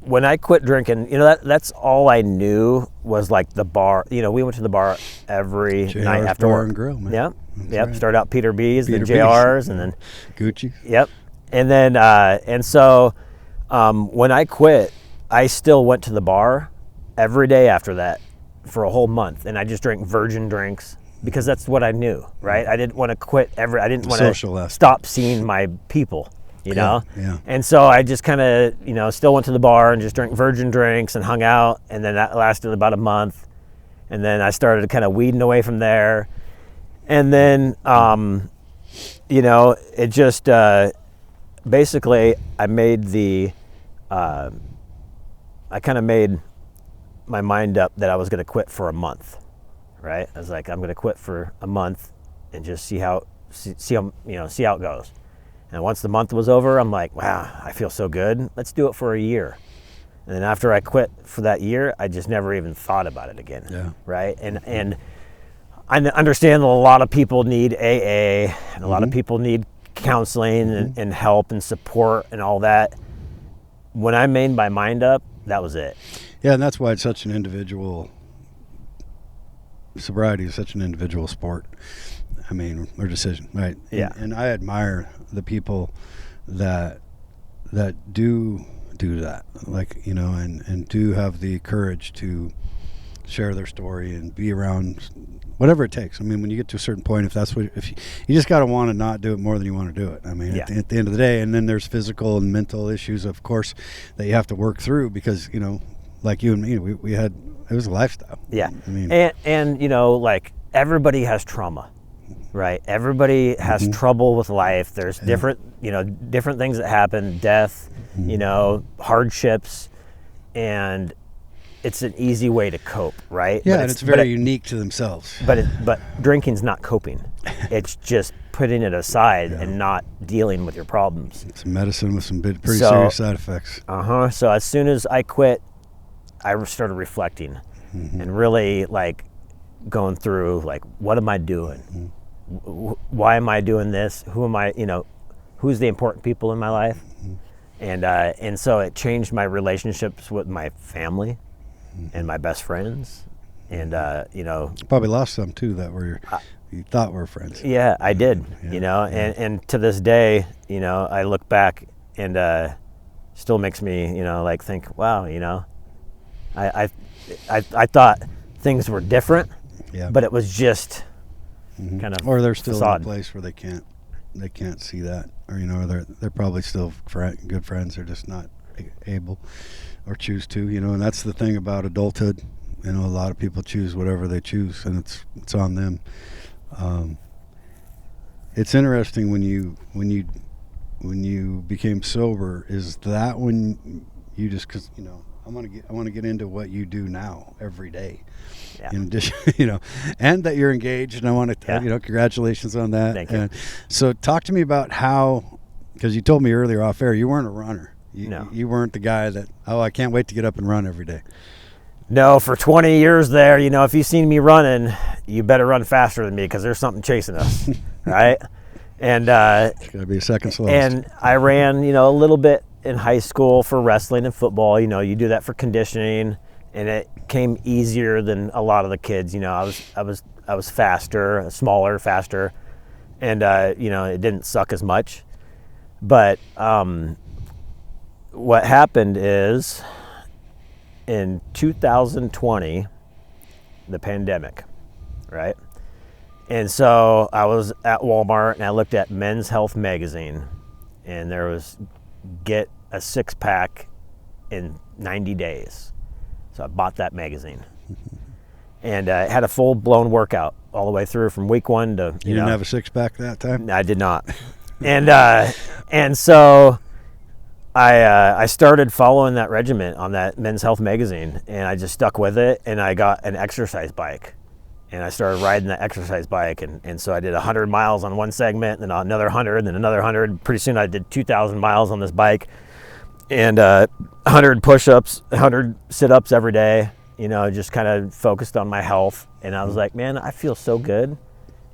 when I quit drinking, that's all I knew was like the bar. We went to the bar every night after Bar work. And Grill, man. Yep. Right. Started out Peter B's, then B's. JR's, and then Gucci. Yep. And then, and so when I quit, I still went to the bar every day after that for a whole month, and I just drank virgin drinks because that's what I knew, right? I didn't want to quit I didn't want to stop seeing my people, you know? Yeah. And so I just kind of, still went to the bar and just drank virgin drinks and hung out, and then that lasted about a month, and then I started kind of weeding away from there. And then it just basically I kind of made my mind up that I was going to quit for a month, right? I was like, I'm going to quit for a month and just see how it goes. And once the month was over, I'm like, wow, I feel so good. Let's do it for a year. And then after I quit for that year, I just never even thought about it again. Yeah. Right. And I understand that a lot of people need AA and a lot of people need counseling and help and support and all that. When I made my mind up, that was it. Yeah, and that's why it's such an individual. Sobriety is such an individual sport. I mean, or decision, right? Yeah. And I admire the people that do that, like, and do have the courage to share their story and be around whatever it takes. I mean, when you get to a certain point, if you just got to want to not do it more than you want to do it. I mean, at the end of the day, and then there's physical and mental issues, of course, that you have to work through because, like you and me, we had, it was a lifestyle. Yeah. I mean, and like everybody has trauma, right? Everybody has trouble with life. There's different things that happen, death, hardships, and it's an easy way to cope, right? Yeah, and it's very unique to themselves. But drinking's not coping. It's just putting it aside and not dealing with your problems. It's medicine with some pretty serious side effects. So as soon as I quit, I started reflecting and really like going through like, what am I doing? Why am I doing this? Who am I? Who's the important people in my life? And so it changed my relationships with my family and my best friends, and probably lost some too that you thought were friends. Yeah, I did. And to this day, I look back and still makes me like think, wow, I thought things were different, but it was just kind of, or they're still facade. in a place where they can't see that, or they're probably still good friends. They're just not able or choose to, and that's the thing about adulthood. A lot of people choose whatever they choose, and it's on them. It's interesting when you became sober. Is that when you just, because I want to get into what you do now every day. Yeah. In addition, and that you're engaged, and I want to, congratulations on that. Thank you. So talk to me about how, because you told me earlier off air, you weren't a runner. No. You weren't the guy that, I can't wait to get up and run every day. No, for 20 years there, if you've seen me running, you better run faster than me because there's something chasing us, right? And it's got to be a second slowest. And I ran, a little bit in high school for wrestling and football. You do that for conditioning, and it came easier than a lot of the kids. I was faster, smaller, faster, and it didn't suck as much. But what happened is in 2020, the pandemic, right? And so I was at Walmart and I looked at Men's Health magazine, and there was get a 6-pack in 90 days. So I bought that magazine. And it had a full-blown workout all the way through from week 1 to, You didn't have a 6-pack that time? I did not. And so I started following that regimen on that Men's Health magazine, and I just stuck with it, and I got an exercise bike. And I started riding that exercise bike, and so I did 100 miles on one segment, then another 100, then another 100. Pretty soon I did 2,000 miles on this bike, and 100 push-ups, 100 sit-ups every day, just kind of focused on my health. And I was like, man, I feel so good,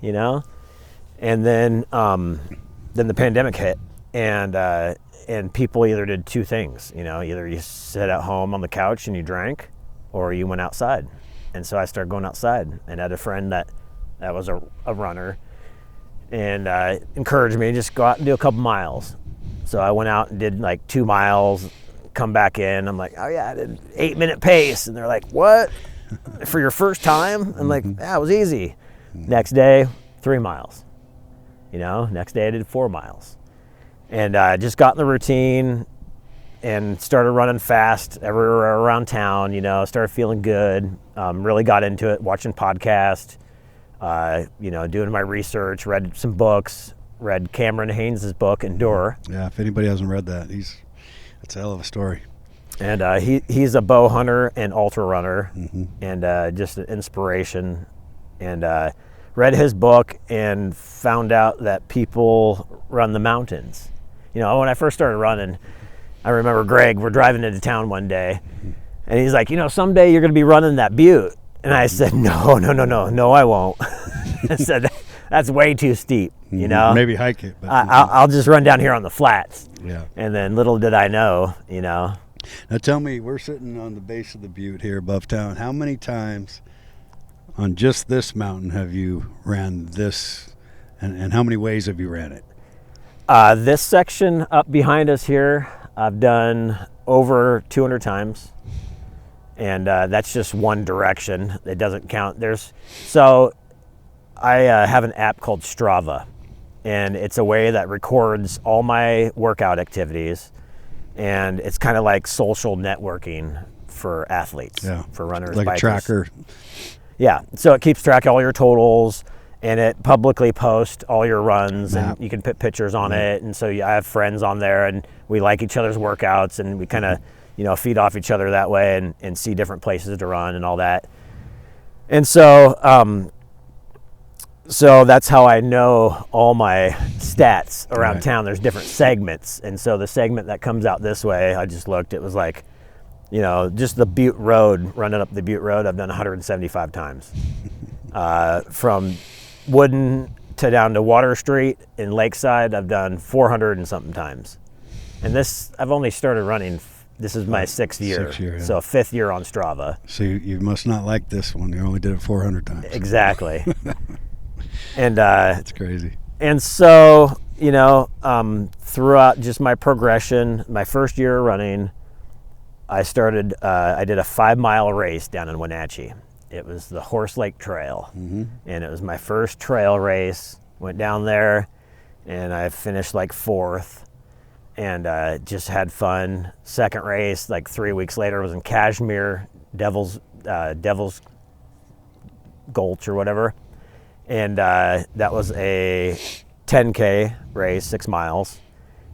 And then the pandemic hit, and people either did two things, either you sat at home on the couch and you drank, or you went outside. And so I started going outside, and I had a friend that was a runner, and encouraged me to just go out and do a couple miles. So I went out and did like 2 miles, come back in. I'm like, oh yeah, I did an 8-minute pace. And they're like, what? For your first time? I'm like, yeah, it was easy. Next day, 3 miles. Next day I did 4 miles. And I just got in the routine and started running fast everywhere around town, started feeling good, really got into it, watching podcasts, doing my research, read some books, read Cameron Haynes' book, Endure. Yeah, if anybody hasn't read that, it's a hell of a story. And he's a bow hunter and ultra runner, and just an inspiration. And read his book and found out that people run the mountains. You know, when I first started running, I remember Greg, we're driving into town one day, and he's like, you know, someday you're going to be running that butte. And I said, no, I won't. I said, that's way too steep, you know. Maybe hike it. But I'll just run down here on the flats. Yeah. And then little did I know, you know. Now tell me, we're sitting on the base of the butte here above town. How many times on just this mountain have you ran this, and how many ways have you ran it? This section up behind us here, I've done over 200 times. And that's just one direction. It doesn't count. So I have an app called Strava, and it's a way that records all my workout activities, and it's kind of like social networking for athletes, for runners, like bikers. A tracker. Yeah, so it keeps track of all your totals, and it publicly posts all your runs, and you can put pictures on it, and so I have friends on there, and we like each other's workouts, and we kind of you know, feed off each other that way, and see different places to run and all that. And so, so that's how I know all my stats around town. There's different segments. And so the segment that comes out this way, I just looked, it was like, you know, just the Butte Road, running up the Butte Road, I've done 175 times. From Wooden to down to Water Street in Lakeside, I've done 400 and something times. And this, I've only started running, this is my sixth year, so fifth year on Strava. So you must not like this one. You only did it 400 times. Exactly. And that's crazy. And so, you know, throughout just my progression, my first year running, I did a 5-mile race down in Wenatchee. It was the Horse Lake Trail, and it was my first trail race. Went down there, and I finished like 4th. And just had fun. Second race, like 3 weeks later, was in Kashmir, Devil's Gulch or whatever. And that was a 10K race, 6 miles.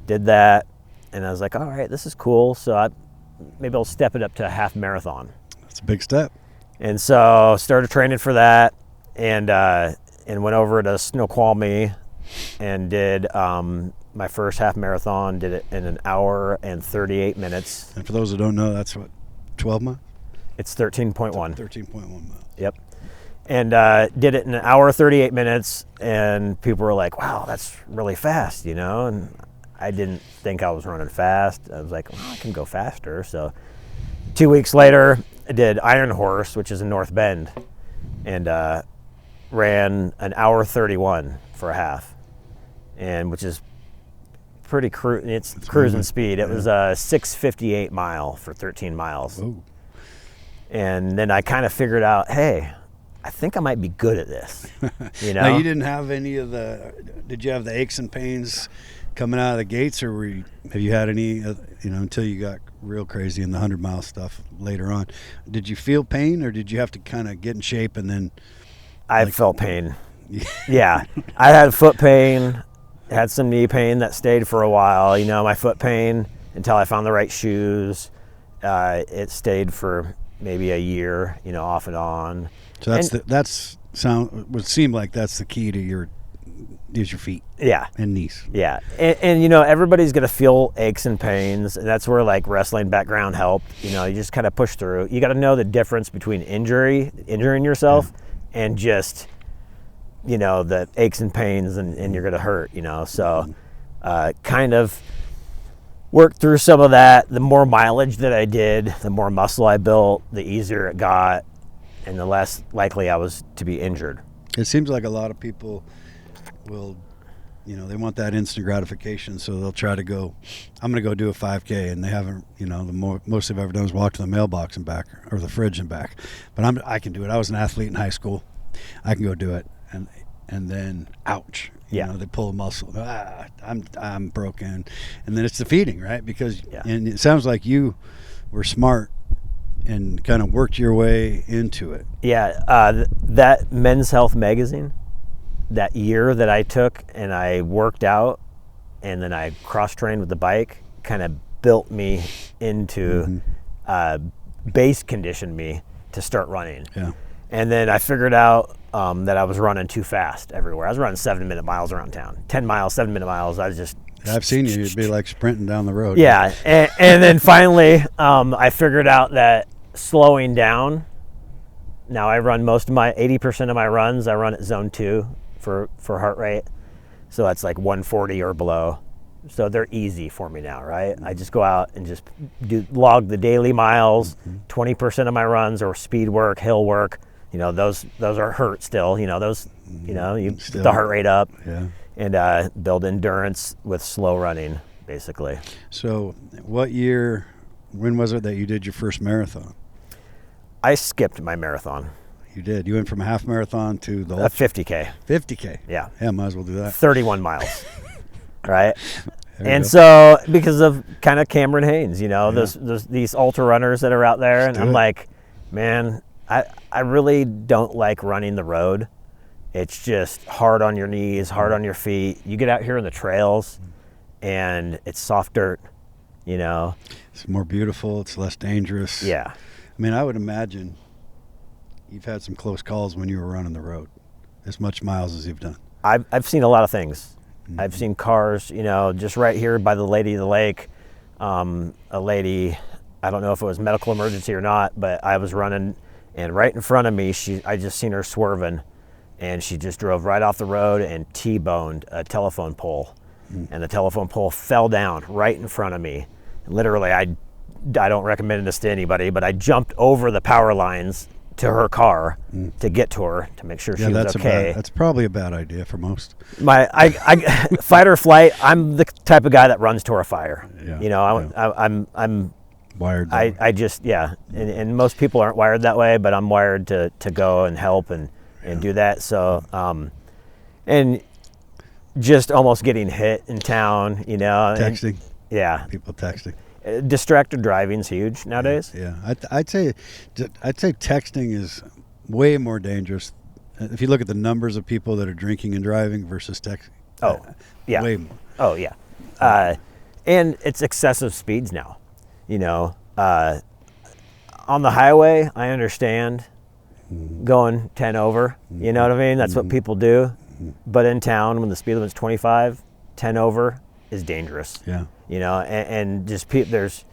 Did that, and I was like, all right, this is cool. So maybe I'll step it up to a half marathon. That's a big step. And so started training for that, and went over to Snoqualmie and did my first half marathon. Did it in 1 hour and 38 minutes. And for those who don't know, that's what, 12 miles? It's 13.1. 13.1 miles. Yep. And did it in 1 hour 38 minutes, and people were like, wow, that's really fast, you know. And I didn't think I was running fast. I was like, well, I can go faster. So 2 weeks later, I did Iron Horse, which is in North Bend, and ran 1 hour 31 for a half, and which is pretty cruising speed. It was a 6:58 mile for 13 miles. Ooh. And then I kind of figured out, hey, I think I might be good at this. You know, now you didn't have any of did you have the aches and pains coming out of the gates, or have you had any, until you got real crazy in the 100-mile stuff later on? Did you feel pain, or did you have to kind of get in shape and then? I felt pain. Yeah, I had foot pain, had some knee pain that stayed for a while. You know, my foot pain until I found the right shoes. It stayed for maybe a year, off and on. So would seem like that's the key to your feet. Yeah. And knees. Yeah. And everybody's going to feel aches and pains. And that's where like wrestling background helped. You just kind of push through. You got to know the difference between injuring yourself and just, the aches and pains and you're going to hurt, So kind of worked through some of that. The more mileage that I did, the more muscle I built, the easier it got, and the less likely I was to be injured. It seems like a lot of people will, they want that instant gratification, so they'll try to go, I'm going to go do a 5K, and they haven't, the most they've ever done is walk to the mailbox and back, or the fridge and back. But I can do it. I was an athlete in high school. I can go do it, and then ouch. They pull a muscle. I'm broken, and then it's defeating, right? Because and it sounds like you were smart and kind of worked your way into it. Yeah, that Men's Health magazine, that year that I took and I worked out and then I cross-trained with the bike kind of built me into, base conditioned me to start running. Yeah. And then I figured out that I was running too fast everywhere. I was running 7-minute miles around town. 10 miles, 7-minute miles. I was just... I've seen you. You'd be like sprinting down the road. Yeah. And then finally, I figured out that slowing down, now I run most of my, 80% of my runs, I run at zone 2 for heart rate. So that's like 140 or below. So they're easy for me now, right? I just go out and just log the daily miles. 20% of my runs are speed work, hill work. You know, those are hurt still. You know, those, you know, you get the heart rate up. Yeah. And build endurance with slow running, basically. So what year, when was it that you did your first marathon? I skipped my marathon. You did. You went from a half marathon to the A 50K. 50K. Yeah. Yeah, might as well do that. 31 miles. Right? And so because of kind of Cameron Haynes, you know, these ultra runners that are out there, and I'm like, man, I really don't like running the road. It's just hard on your knees, hard on your feet. You get out here in the trails and it's soft dirt, you know. It's more beautiful. It's less dangerous. Yeah. I mean, I would imagine you've had some close calls when you were running the road, as much miles as you've done. I've seen a lot of things. I've seen cars, you know, just right here by the Lady of the Lake. A lady, I don't know if it was medical emergency or not, but I was running and right in front of me, I just seen her swerving. And she just drove right off the road and T-boned a telephone pole. And the telephone pole fell down right in front of me. Literally, I don't recommend this to anybody, but I jumped over the power lines to her car to get to her to make sure she was okay. That's probably a bad idea for most. I fight or flight. I'm the type of guy that runs to a fire. Yeah, you know, I'm wired. I just and most people aren't wired that way, but I'm wired to go and help and do that. So, and just almost getting hit in town, you know. Texting. People texting. Distracted driving's huge nowadays. Yeah. I'd say texting is way more dangerous. If you look at the numbers of people that are drinking and driving versus texting. Oh, yeah. Way more. Oh, yeah. And it's excessive speeds now, you know. On the highway, I understand going 10 over, you know what I mean? That's what people do. But in town, when the speed limit's 25, 10 over is dangerous. Yeah. You know, and just there's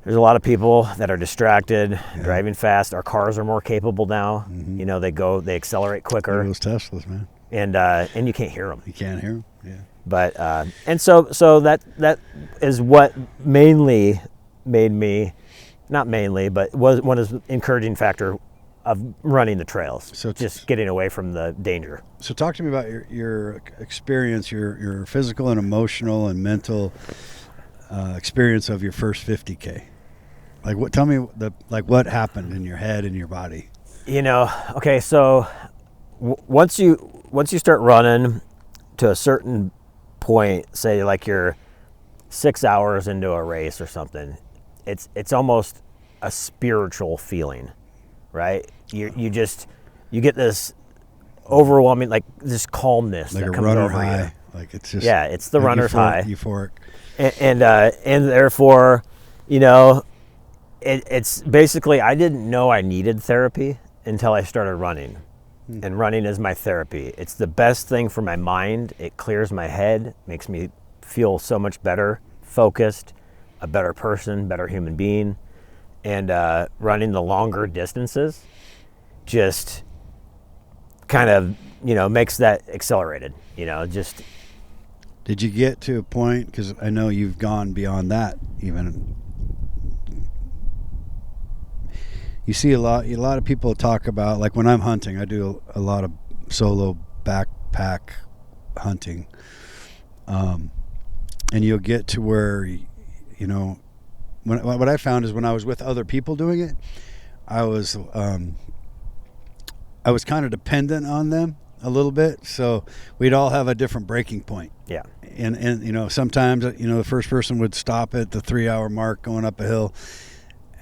a lot of people that are distracted, driving fast. Our cars are more capable now. You know, they accelerate quicker. Those Teslas, man. And you can't hear them. You can't hear them. Yeah. But and so that is what mainly made me, not mainly, but was one of the encouraging factor of running the trails. So just getting away from the danger. So talk to me about your experience, your physical and emotional and mental experience of your first 50K. Like tell me what happened in your head and your body. You know, okay, so once you start running to a certain point, say like you're 6 hours into a race or something, it's almost a spiritual feeling. Right? You get this overwhelming, like this calmness like that a comes runner over high. you. Like it's just it's the runner's high. Euphoric. And therefore, you know, it's basically, I didn't know I needed therapy until I started running. And running is my therapy. It's the best thing for my mind. It clears my head, makes me feel so much better, focused, a better person, better human being. And running the longer distances just kind of, you know, makes that accelerated, you know, just. Did you get to a point, because I know you've gone beyond that even. You see a lot of people talk about, like when I'm hunting, I do a lot of solo backpack hunting. And you'll get to where, you know, what I found is when I was with other people doing it, I was kind of dependent on them a little bit. So we'd all have a different breaking point. Yeah. And you know, sometimes, you know, the first person would stop at the 3-hour mark going up a hill,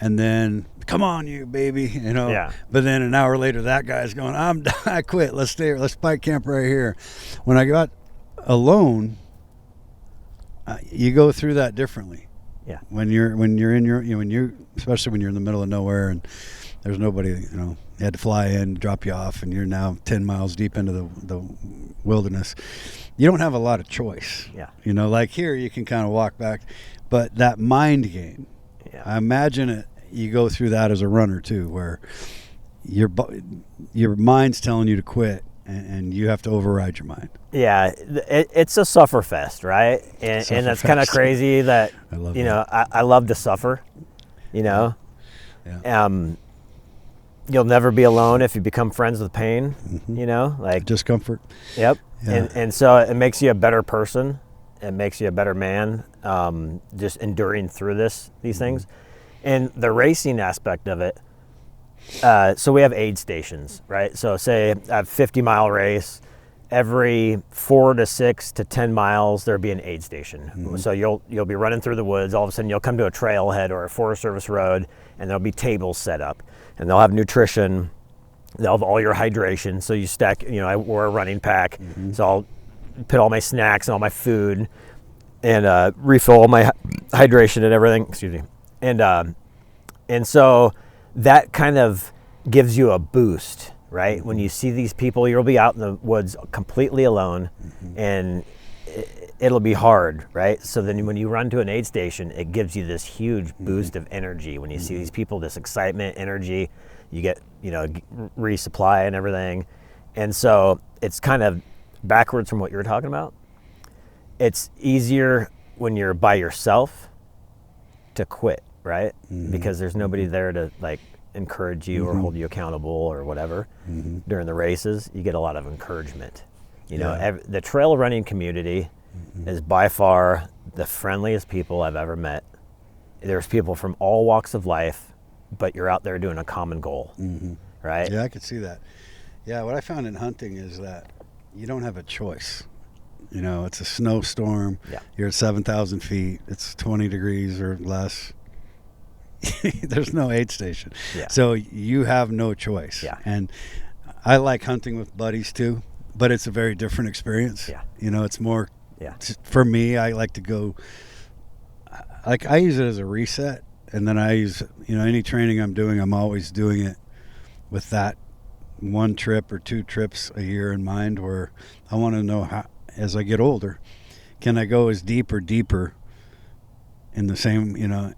and then come on, you baby, you know. Yeah. But then an hour later, that guy's going, I quit. Let's stay. Let's bike camp right here. When I got alone, you go through that differently. Yeah. When you're in your, you know, when you, especially when you're in the middle of nowhere and there's nobody, you know, you had to fly in, drop you off, and you're now 10 miles deep into the wilderness. You don't have a lot of choice. Yeah. You know, like here, you can kind of walk back, but that mind game. Yeah. I imagine it. You go through that as a runner too, where your mind's telling you to quit, and you have to override your mind. Yeah, it's a suffer fest, right? And that's kind of crazy that, I love you that. know, I love to suffer, you know. Yeah. You'll never be alone if you become friends with pain, you know, like Discomfort. Yep. Yeah. And so it makes you a better person. It makes you a better man, just enduring through these things. And the racing aspect of it, so we have aid stations, right? So say a 50-mile race, every 4 to 6 to 10 miles, there'll be an aid station. So you'll be running through the woods. All of a sudden, you'll come to a trailhead or a Forest Service road, and there'll be tables set up. And they'll have nutrition. They'll have all your hydration. So you stack, you know, I wore a running pack. So I'll put all my snacks and all my food and refill all my hydration and everything. Excuse me. And so that kind of gives you a boost, right? When you see these people, you'll be out in the woods completely alone, and it'll be hard, right? So then when you run to an aid station, it gives you this huge boost of energy. When you see these people, this excitement, energy, you get, you know, resupply and everything. And so it's kind of backwards from what you were talking about. It's easier when you're by yourself to quit, right? Because there's nobody there to like encourage you or hold you accountable or whatever. During the races, you get a lot of encouragement. You know, the trail running community is by far the friendliest people I've ever met. There's people from all walks of life, but you're out there doing a common goal, right? Yeah, I could see that. Yeah, what I found in hunting is that you don't have a choice. You know, it's a snowstorm. Yeah. You're at 7,000 feet. It's 20 degrees or less. There's no aid station. Yeah. So you have no choice. Yeah. And I like hunting with buddies too, but it's a very different experience. Yeah. You know, it's more, Yeah. for me, I like to go, like I use it as a reset. And then I use, you know, any training I'm doing, I'm always doing it with that one trip or 2 trips a year in mind, where I want to know how, as I get older, can I go as deep or deeper in the same, you know.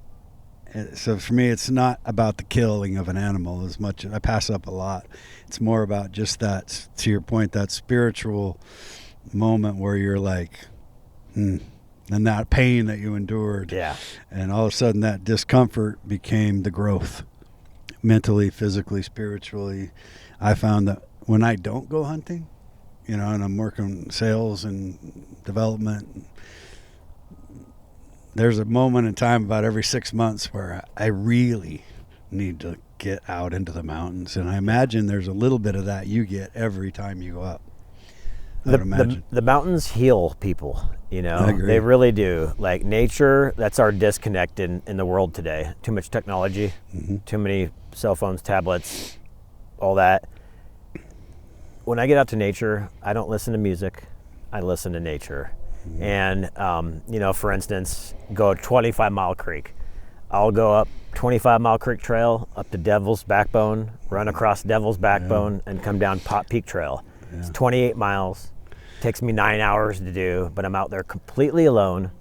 So for me, it's not about the killing of an animal as much. I pass up a lot. It's more about just that, to your point, that spiritual moment where you're like, and that pain that you endured. Yeah. And all of a sudden that discomfort became the growth, mentally, physically, spiritually. I found that when I don't go hunting, you know, and I'm working sales and development, there's a moment in time about every 6 months where I really need to get out into the mountains. And I imagine there's a little bit of that you get every time you go up. I would imagine. The mountains heal people, you know. I agree. They really do. Like nature, that's our disconnect in the world today. Too much technology, too many cell phones, tablets, all that. When I get out to nature, I don't listen to music. I listen to nature. And, you know, for instance, go 25 Mile Creek. I'll go up 25 Mile Creek Trail, up to Devil's Backbone, run across Devil's Backbone, and come down Pot Peak Trail. Yeah. It's 28 miles. Takes me 9 hours to do, but I'm out there completely alone.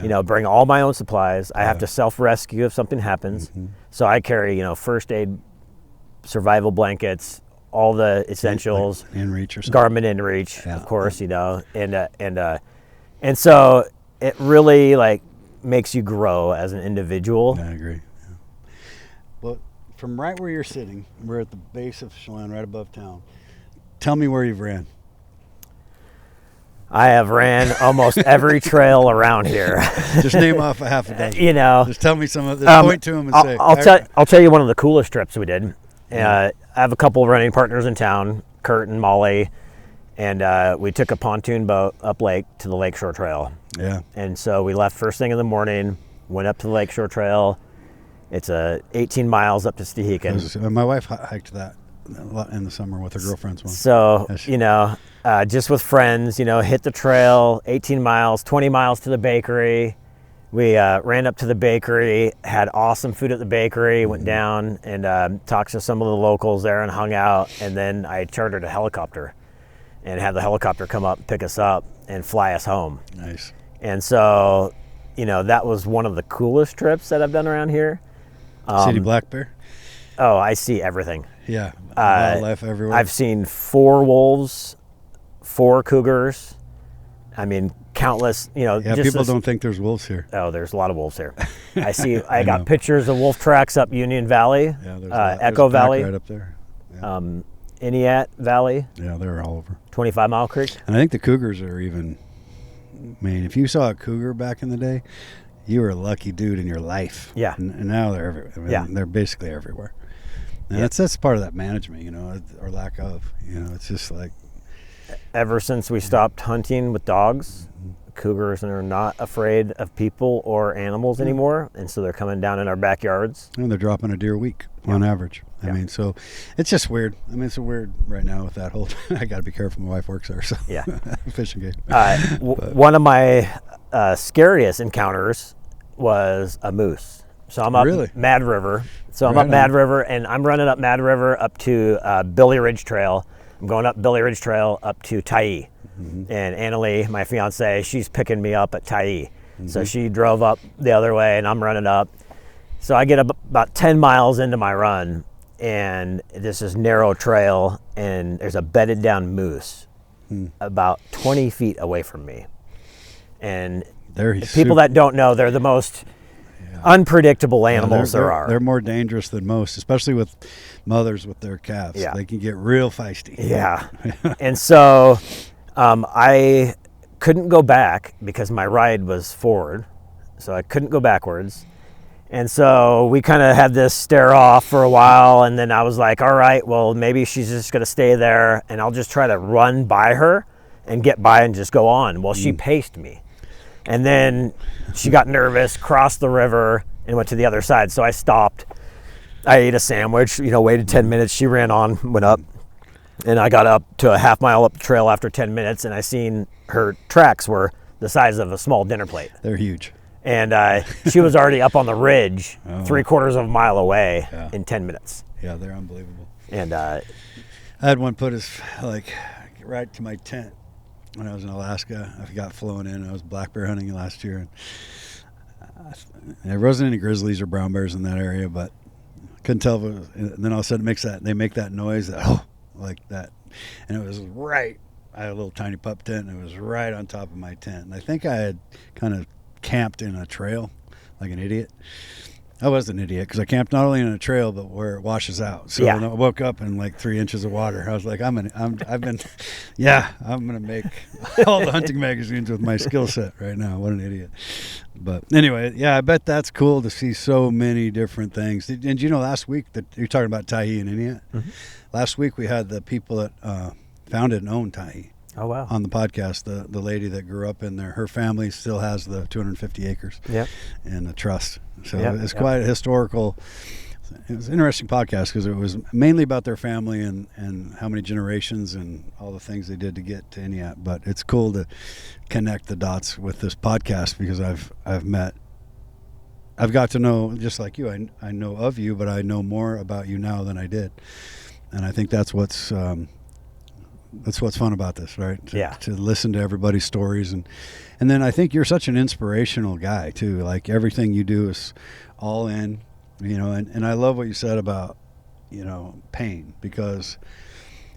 You know, bring all my own supplies. I have to self-rescue if something happens. So I carry, you know, first aid, survival blankets, all the essentials. Like InReach or something. Garmin InReach, of course, you know, and so it really like makes you grow as an individual. I agree. Yeah. Well, from right where you're sitting, we're at the base of Chelan, right above town. Tell me where you've ran. I have ran almost every trail around here. Just name off a half a dozen. You know, just tell me some of this. Point to them and say. I'll tell you one of the coolest trips we did. I have a couple of running partners in town, Kurt and Molly, and we took a pontoon boat up lake to the Lakeshore Trail. Yeah. And so we left first thing in the morning, went up to the Lakeshore Trail, It's 18 miles up to Stehekin. My wife hiked that a lot in the summer with her girlfriends once. So, just with friends, hit the trail, 18 miles, 20 miles to the bakery. We ran up to the bakery, had awesome food at the bakery, went down and talked to some of the locals there and hung out. And then I chartered a helicopter and had the helicopter come up, pick us up, and fly us home. Nice. And so, that was one of the coolest trips that I've done around here. City black bear? Oh, I see everything. Yeah, wildlife everywhere. I've seen 4 wolves, 4 cougars. I mean, countless, Yeah, people don't think there's wolves here. Oh, there's a lot of wolves here. I got pictures of wolf tracks up Union Valley, Yeah, there's Echo there's a pack Valley, right up there. Yeah. Iniat Valley, Yeah, they're all over. 25 Mile Creek. And I think the cougars are even, if you saw a cougar back in the day, you were a lucky dude in your life. Yeah. And now they're everywhere. They're basically everywhere. And that's part of that management, or lack of. It's just like. Ever since we stopped hunting with dogs, cougars are not afraid of people or animals anymore, and so they're coming down in our backyards. And they're dropping a deer a week on average. So it's just weird. It's weird right now with that whole. I got to be careful. My wife works there, so Yeah. fishing game. One of my scariest encounters was a moose. So I'm up Mad River. So I'm up Mad River, and I'm running up Mad River up to Billy Ridge Trail. I'm going up Billy Ridge Trail up to Tyee. And Annalie, my fiance, she's picking me up at Tyee. So she drove up the other way, and I'm running up. So I get up about 10 miles into my run, and this is narrow trail, and there's a bedded down moose about 20 feet away from me. And people that don't know, they're the most unpredictable animals there are. They're more dangerous than most, especially with mothers with their calves. Yeah. They can get real feisty. Yeah. And so I couldn't go back because my ride was forward, so I couldn't go backwards. And so we kind of had this stare off for a while, and then I was like, all right, well, maybe she's just going to stay there, and I'll just try to run by her and get by and just go on. Well, she paced me. And then she got nervous, crossed the river, and went to the other side. So I stopped. I ate a sandwich, waited 10 minutes. She ran on, went up. And I got up to a half mile up the trail after 10 minutes, and I seen her tracks were the size of a small dinner plate. They're huge. And she was already up on the ridge, 3/4 of a mile away in 10 minutes. Yeah, they're unbelievable. And I had one put his, right to my tent. When I was in Alaska, I got flown in. I was black bear hunting last year. And there wasn't any grizzlies or brown bears in that area, but couldn't tell if it was. And then all of a sudden they make that noise, like that. And it was right. I had a little tiny pup tent, and it was right on top of my tent. And I think I had kind of camped in a trail like an idiot. I was an idiot because I camped not only in a trail but where it washes out. So when I woke up in 3 inches of water. I was like, I'm gonna make all the hunting magazines with my skill set right now. What an idiot! But anyway, I bet that's cool to see so many different things. And last week that you're talking about Tyee and Iniat. Last week we had the people that founded and owned Tyee. Oh, wow. On the podcast, the lady that grew up in there, her family still has the 250 acres in the trust. So it's quite a historical. It was an interesting podcast because it was mainly about their family and how many generations and all the things they did to get to Iniat. But it's cool to connect the dots with this podcast because I've got to know, just like you, I know of you, but I know more about you now than I did. And I think that's what's fun about this, right? To listen to everybody's stories. And then I think you're such an inspirational guy too. Like everything you do is all in, and I love what you said about, pain, because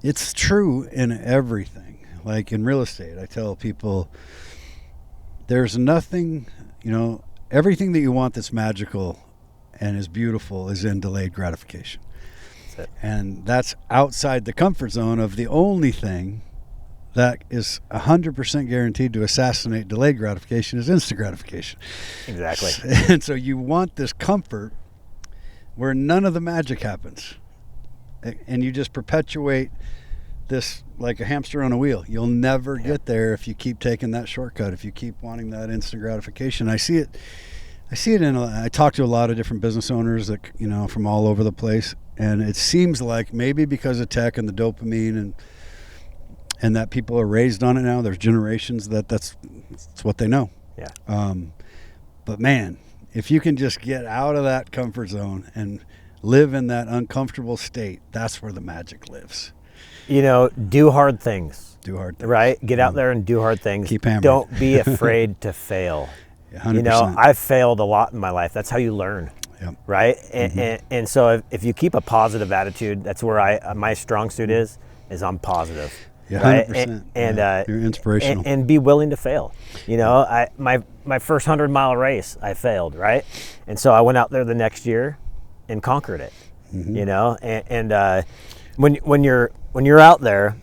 it's true in everything. Like in real estate, I tell people there's nothing, everything that you want that's magical and is beautiful is in delayed gratification. And that's outside the comfort zone of the only thing that is 100% guaranteed to assassinate delayed gratification is instant gratification. Exactly. And so you want this comfort where none of the magic happens. And you just perpetuate this like a hamster on a wheel. You'll never get there if you keep taking that shortcut, if you keep wanting that instant gratification. I see I see it I talk to a lot of different business owners that, from all over the place. And it seems like maybe because of tech and the dopamine and that people are raised on it now, there's generations that's what they know. Yeah. But man, if you can just get out of that comfort zone and live in that uncomfortable state, that's where the magic lives. Do hard things. Do hard things. Right? Get out there and do hard things. Keep hammering. Don't be afraid to fail. 100%. I've failed a lot in my life. That's how you learn. Yep. Right? And so if you keep a positive attitude, that's where my strong suit is I'm positive. Yeah, right? 100%. And you're inspirational. And be willing to fail. My first 100-mile race, I failed, right? And so I went out there the next year and conquered it. And when you're out there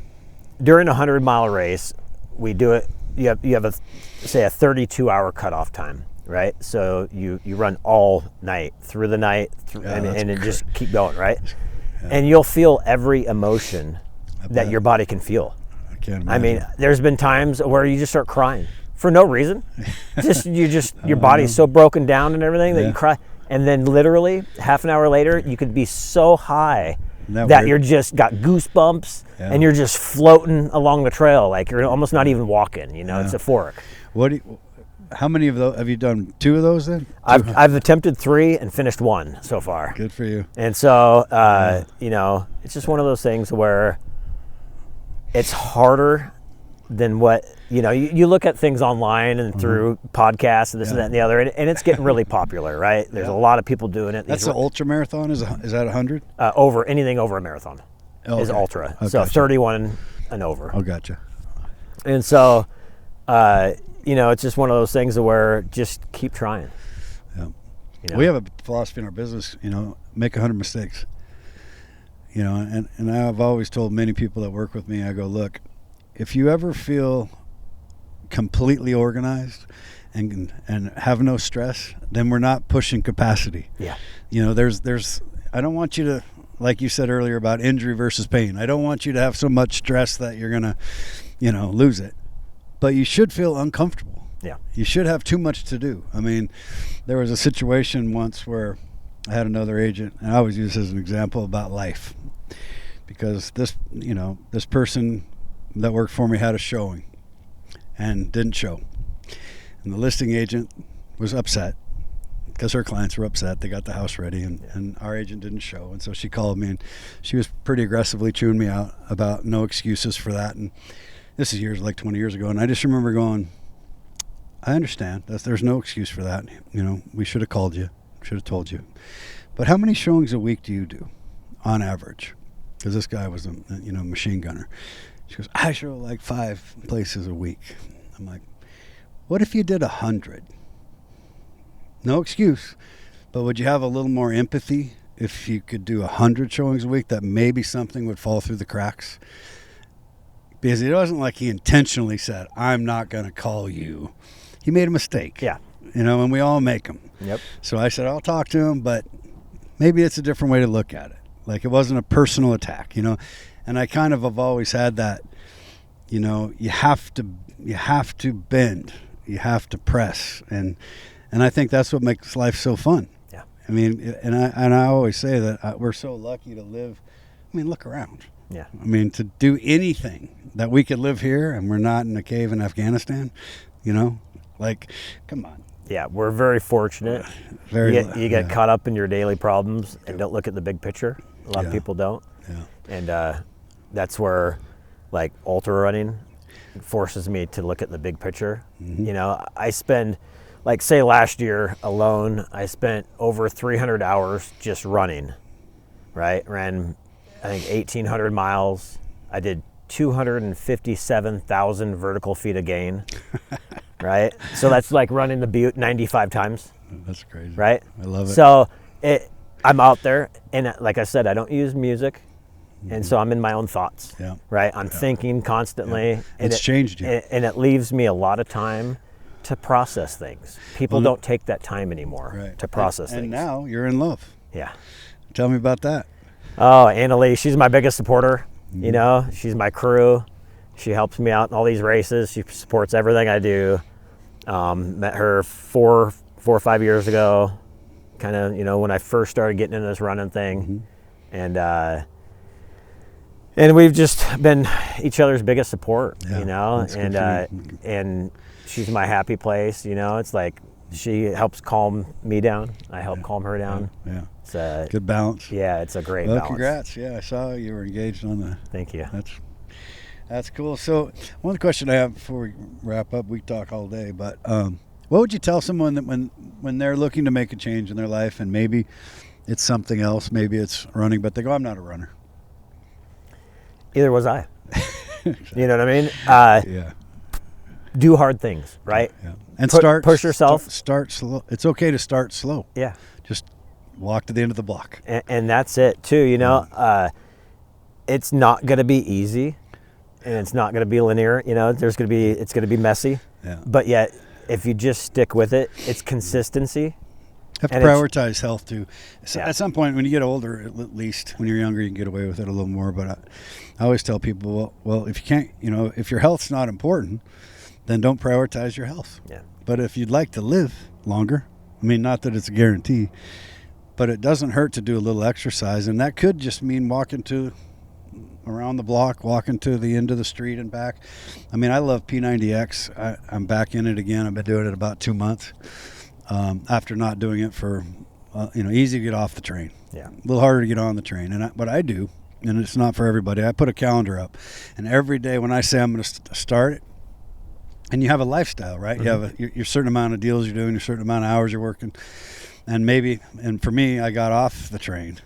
during a 100-mile race, we do it. You have a 32-hour cutoff time, right? So you run all night through the night, and it just keep going, right? Yeah. And you'll feel every emotion that your body can feel. I can't imagine. I mean, there's been times where you just start crying for no reason. Your body's so broken down and everything that you cry. And then literally half an hour later, you could be so high that you're just got goosebumps and you're just floating along the trail. Like you're almost not even walking, it's euphoric. How many of those have you done? 2 of those then? I've attempted 3 and finished 1 so far. Good for you. And so, it's just one of those things where it's harder than what, you look at things online and through podcasts and this and that and the other, and it's getting really popular, right? There's a lot of people doing it. That's the ultra marathon? Is that 100? Anything over a marathon is ultra. Oh, so gotcha. 31 and over. Oh, gotcha. And so, it's just one of those things where just keep trying. Yeah. We have a philosophy in our business, make 100 mistakes. And I've always told many people that work with me, I go, look, if you ever feel completely organized and have no stress, then we're not pushing capacity. Yeah. There's I don't want you to, like you said earlier about injury versus pain, I don't want you to have so much stress that you're going to, lose it. But you should feel uncomfortable. Yeah. You should have too much to do. I mean, there was a situation once where I had another agent, and I always use this as an example about life. Because this person that worked for me had a showing and didn't show. And the listing agent was upset because her clients were upset. They got the house ready and our agent didn't show. And so she called me and she was pretty aggressively chewing me out about no excuses for that. And this is like 20 years ago. And I just remember going, I understand. There's no excuse for that. We should have called you, should have told you. But how many showings a week do you do on average? Because this guy was a machine gunner. She goes, I show like 5 places a week. I'm like, what if you did 100? No excuse. But would you have a little more empathy if you could do 100 showings a week, that maybe something would fall through the cracks? Because it wasn't like he intentionally said, I'm not going to call you. He made a mistake. Yeah. And we all make them. Yep. So I said, I'll talk to him, but maybe it's a different way to look at it. Like it wasn't a personal attack, And I kind of have always had that, you have to bend, you have to press, and I think that's what makes life so fun. Yeah. I mean, and I always say that we're so lucky to live. I mean, look around. Yeah. I mean, to do anything that we could live here and we're not in a cave in Afghanistan, like, come on. Yeah, we're very fortunate. You get caught up in your daily problems and don't look at the big picture. A lot of people don't. Yeah. And that's where, like, ultra running forces me to look at the big picture. Mm-hmm. I spend, like, say last year alone, I spent over 300 hours just running, right? Ran, I think, 1,800 miles. I did 257,000 vertical feet of gain, right? So that's like running the Butte 95 times. That's crazy. Right? I love it. So I'm out there, and like I said, I don't use music, and so I'm in my own thoughts, right? I'm thinking constantly. Yeah. It's changed you. And it leaves me a lot of time to process things. People don't take that time anymore to process things. And now you're in love. Yeah. Tell me about that. Oh, Annalie, she's my biggest supporter. She's my crew. She helps me out in all these races. She supports everything I do. Met her four 4 or 5 years ago, kind of, when I first started getting into this running thing. And we've just been each other's biggest support, and she's my happy place. It's like she helps calm me down. I help calm her down. Yeah. It's a good balance. Yeah, it's a great balance. Congrats. Yeah, I saw you were engaged on the. Thank you. That's cool. So one question I have before we wrap up, we talk all day, but what would you tell someone that when they're looking to make a change in their life, and maybe it's something else, maybe it's running, but they go, I'm not a runner. Either was I. You know what I mean? Yeah. Do hard things, right? Yeah. And push yourself. Start slow. It's okay to start slow. Yeah. Just walk to the end of the block. And that's it too. It's not going to be easy, and it's not going to be linear. It's going to be messy. Yeah. But yet, if you just stick with it, it's consistency. Have to prioritize health too. So at some point, when you get older, at least when you're younger, you can get away with it a little more. But I always tell people, well, if you can't, if your health's not important, then don't prioritize your health. Yeah. But if you'd like to live longer, not that it's a guarantee, but it doesn't hurt to do a little exercise, and that could just mean walking around the block, walking to the end of the street and back. I love P90X. I'm back in it again. I've been doing it about 2 months. After not doing it for, easy to get off the train. Yeah. A little harder to get on the train. And what I do, and it's not for everybody, I put a calendar up. And every day when I say I'm going to start it, and you have a lifestyle, right? Mm-hmm. You have your certain amount of deals you're doing, your certain amount of hours you're working. And for me, I got off the train.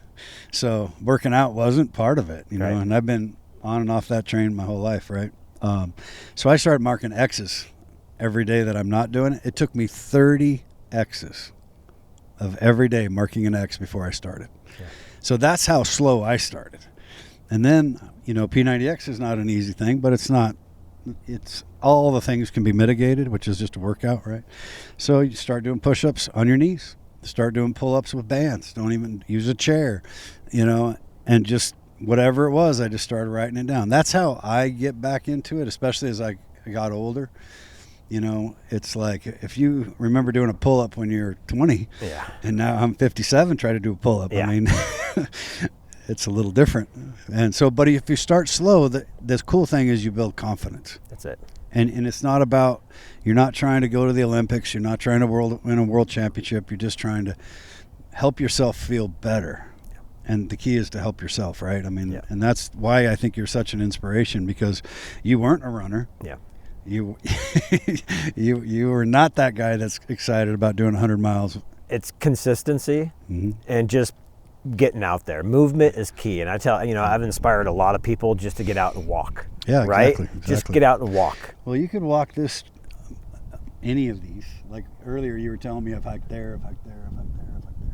So working out wasn't part of it, right. And I've been on and off that train my whole life, right? So I started marking X's every day that I'm not doing it. It took me 30 X's of every day marking an X before I started. Yeah. So that's how slow I started. And then, P90X is not an easy thing, but it's all the things can be mitigated, which is just a workout, right? So you start doing push-ups on your knees, start doing pull-ups with bands, don't even use a chair, and just whatever it was, I just started writing it down. That's how I get back into it, especially as I got older. It's like if you remember doing a pull-up when you're 20, yeah, and now I'm 57, try to do a pull-up. Yeah. It's a little different. And so, but if you start slow, the cool thing is you build confidence. That's it. And it's not about, you're not trying to go to the Olympics, you're not trying to win a world championship, you're just trying to help yourself feel better. Yeah. And the key is to help yourself, right? Yeah. And that's why I think you're such an inspiration, because you weren't a runner. Yeah. You were not that guy that's excited about doing 100 miles. It's consistency, mm-hmm. and just getting out there. Movement is key. And I tell, I've inspired a lot of people just to get out and walk. Yeah, right? Exactly. Just get out and walk. Well, you could walk any of these. Like earlier you were telling me I've hiked there, I've hiked there, I've hiked there, I've hiked there.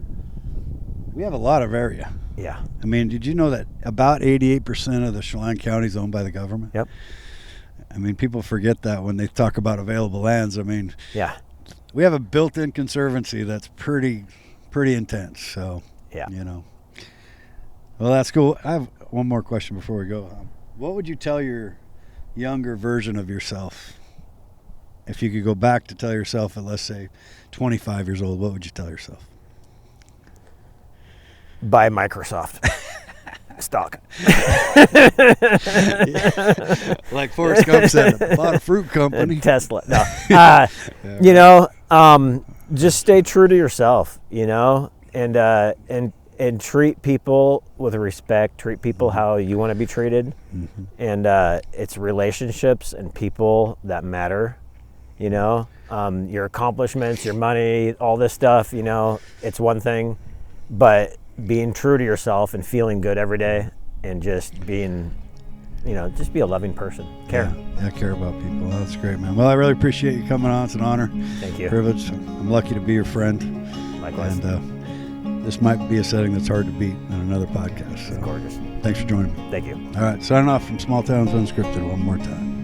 We have a lot of area. Yeah. Did you know that about 88% of the Chelan County is owned by the government? Yep. People forget that when they talk about available lands. Yeah. We have a built-in conservancy that's pretty intense. So, yeah. Well, that's cool. I have one more question before we go. What would you tell your younger version of yourself? If you could go back to tell yourself at, let's say, 25 years old, what would you tell yourself? Buy Microsoft stock. Like Forrest Gump said, bought a fruit company. Tesla. No. Just stay true to yourself, and treat people with respect, treat people how you want to be treated. Mm-hmm. And it's relationships and people that matter, your accomplishments, your money, all this stuff, it's one thing, but being true to yourself and feeling good every day, and just being, just be a loving person. Care. Yeah, care about people. That's great, man. Well, I really appreciate you coming on. It's an honor. Thank you. Privilege. I'm lucky to be your friend. Likewise. And this might be a setting that's hard to beat on another podcast. So. It's gorgeous. Thanks for joining me. Thank you. All right, signing off from Small Towns Unscripted one more time.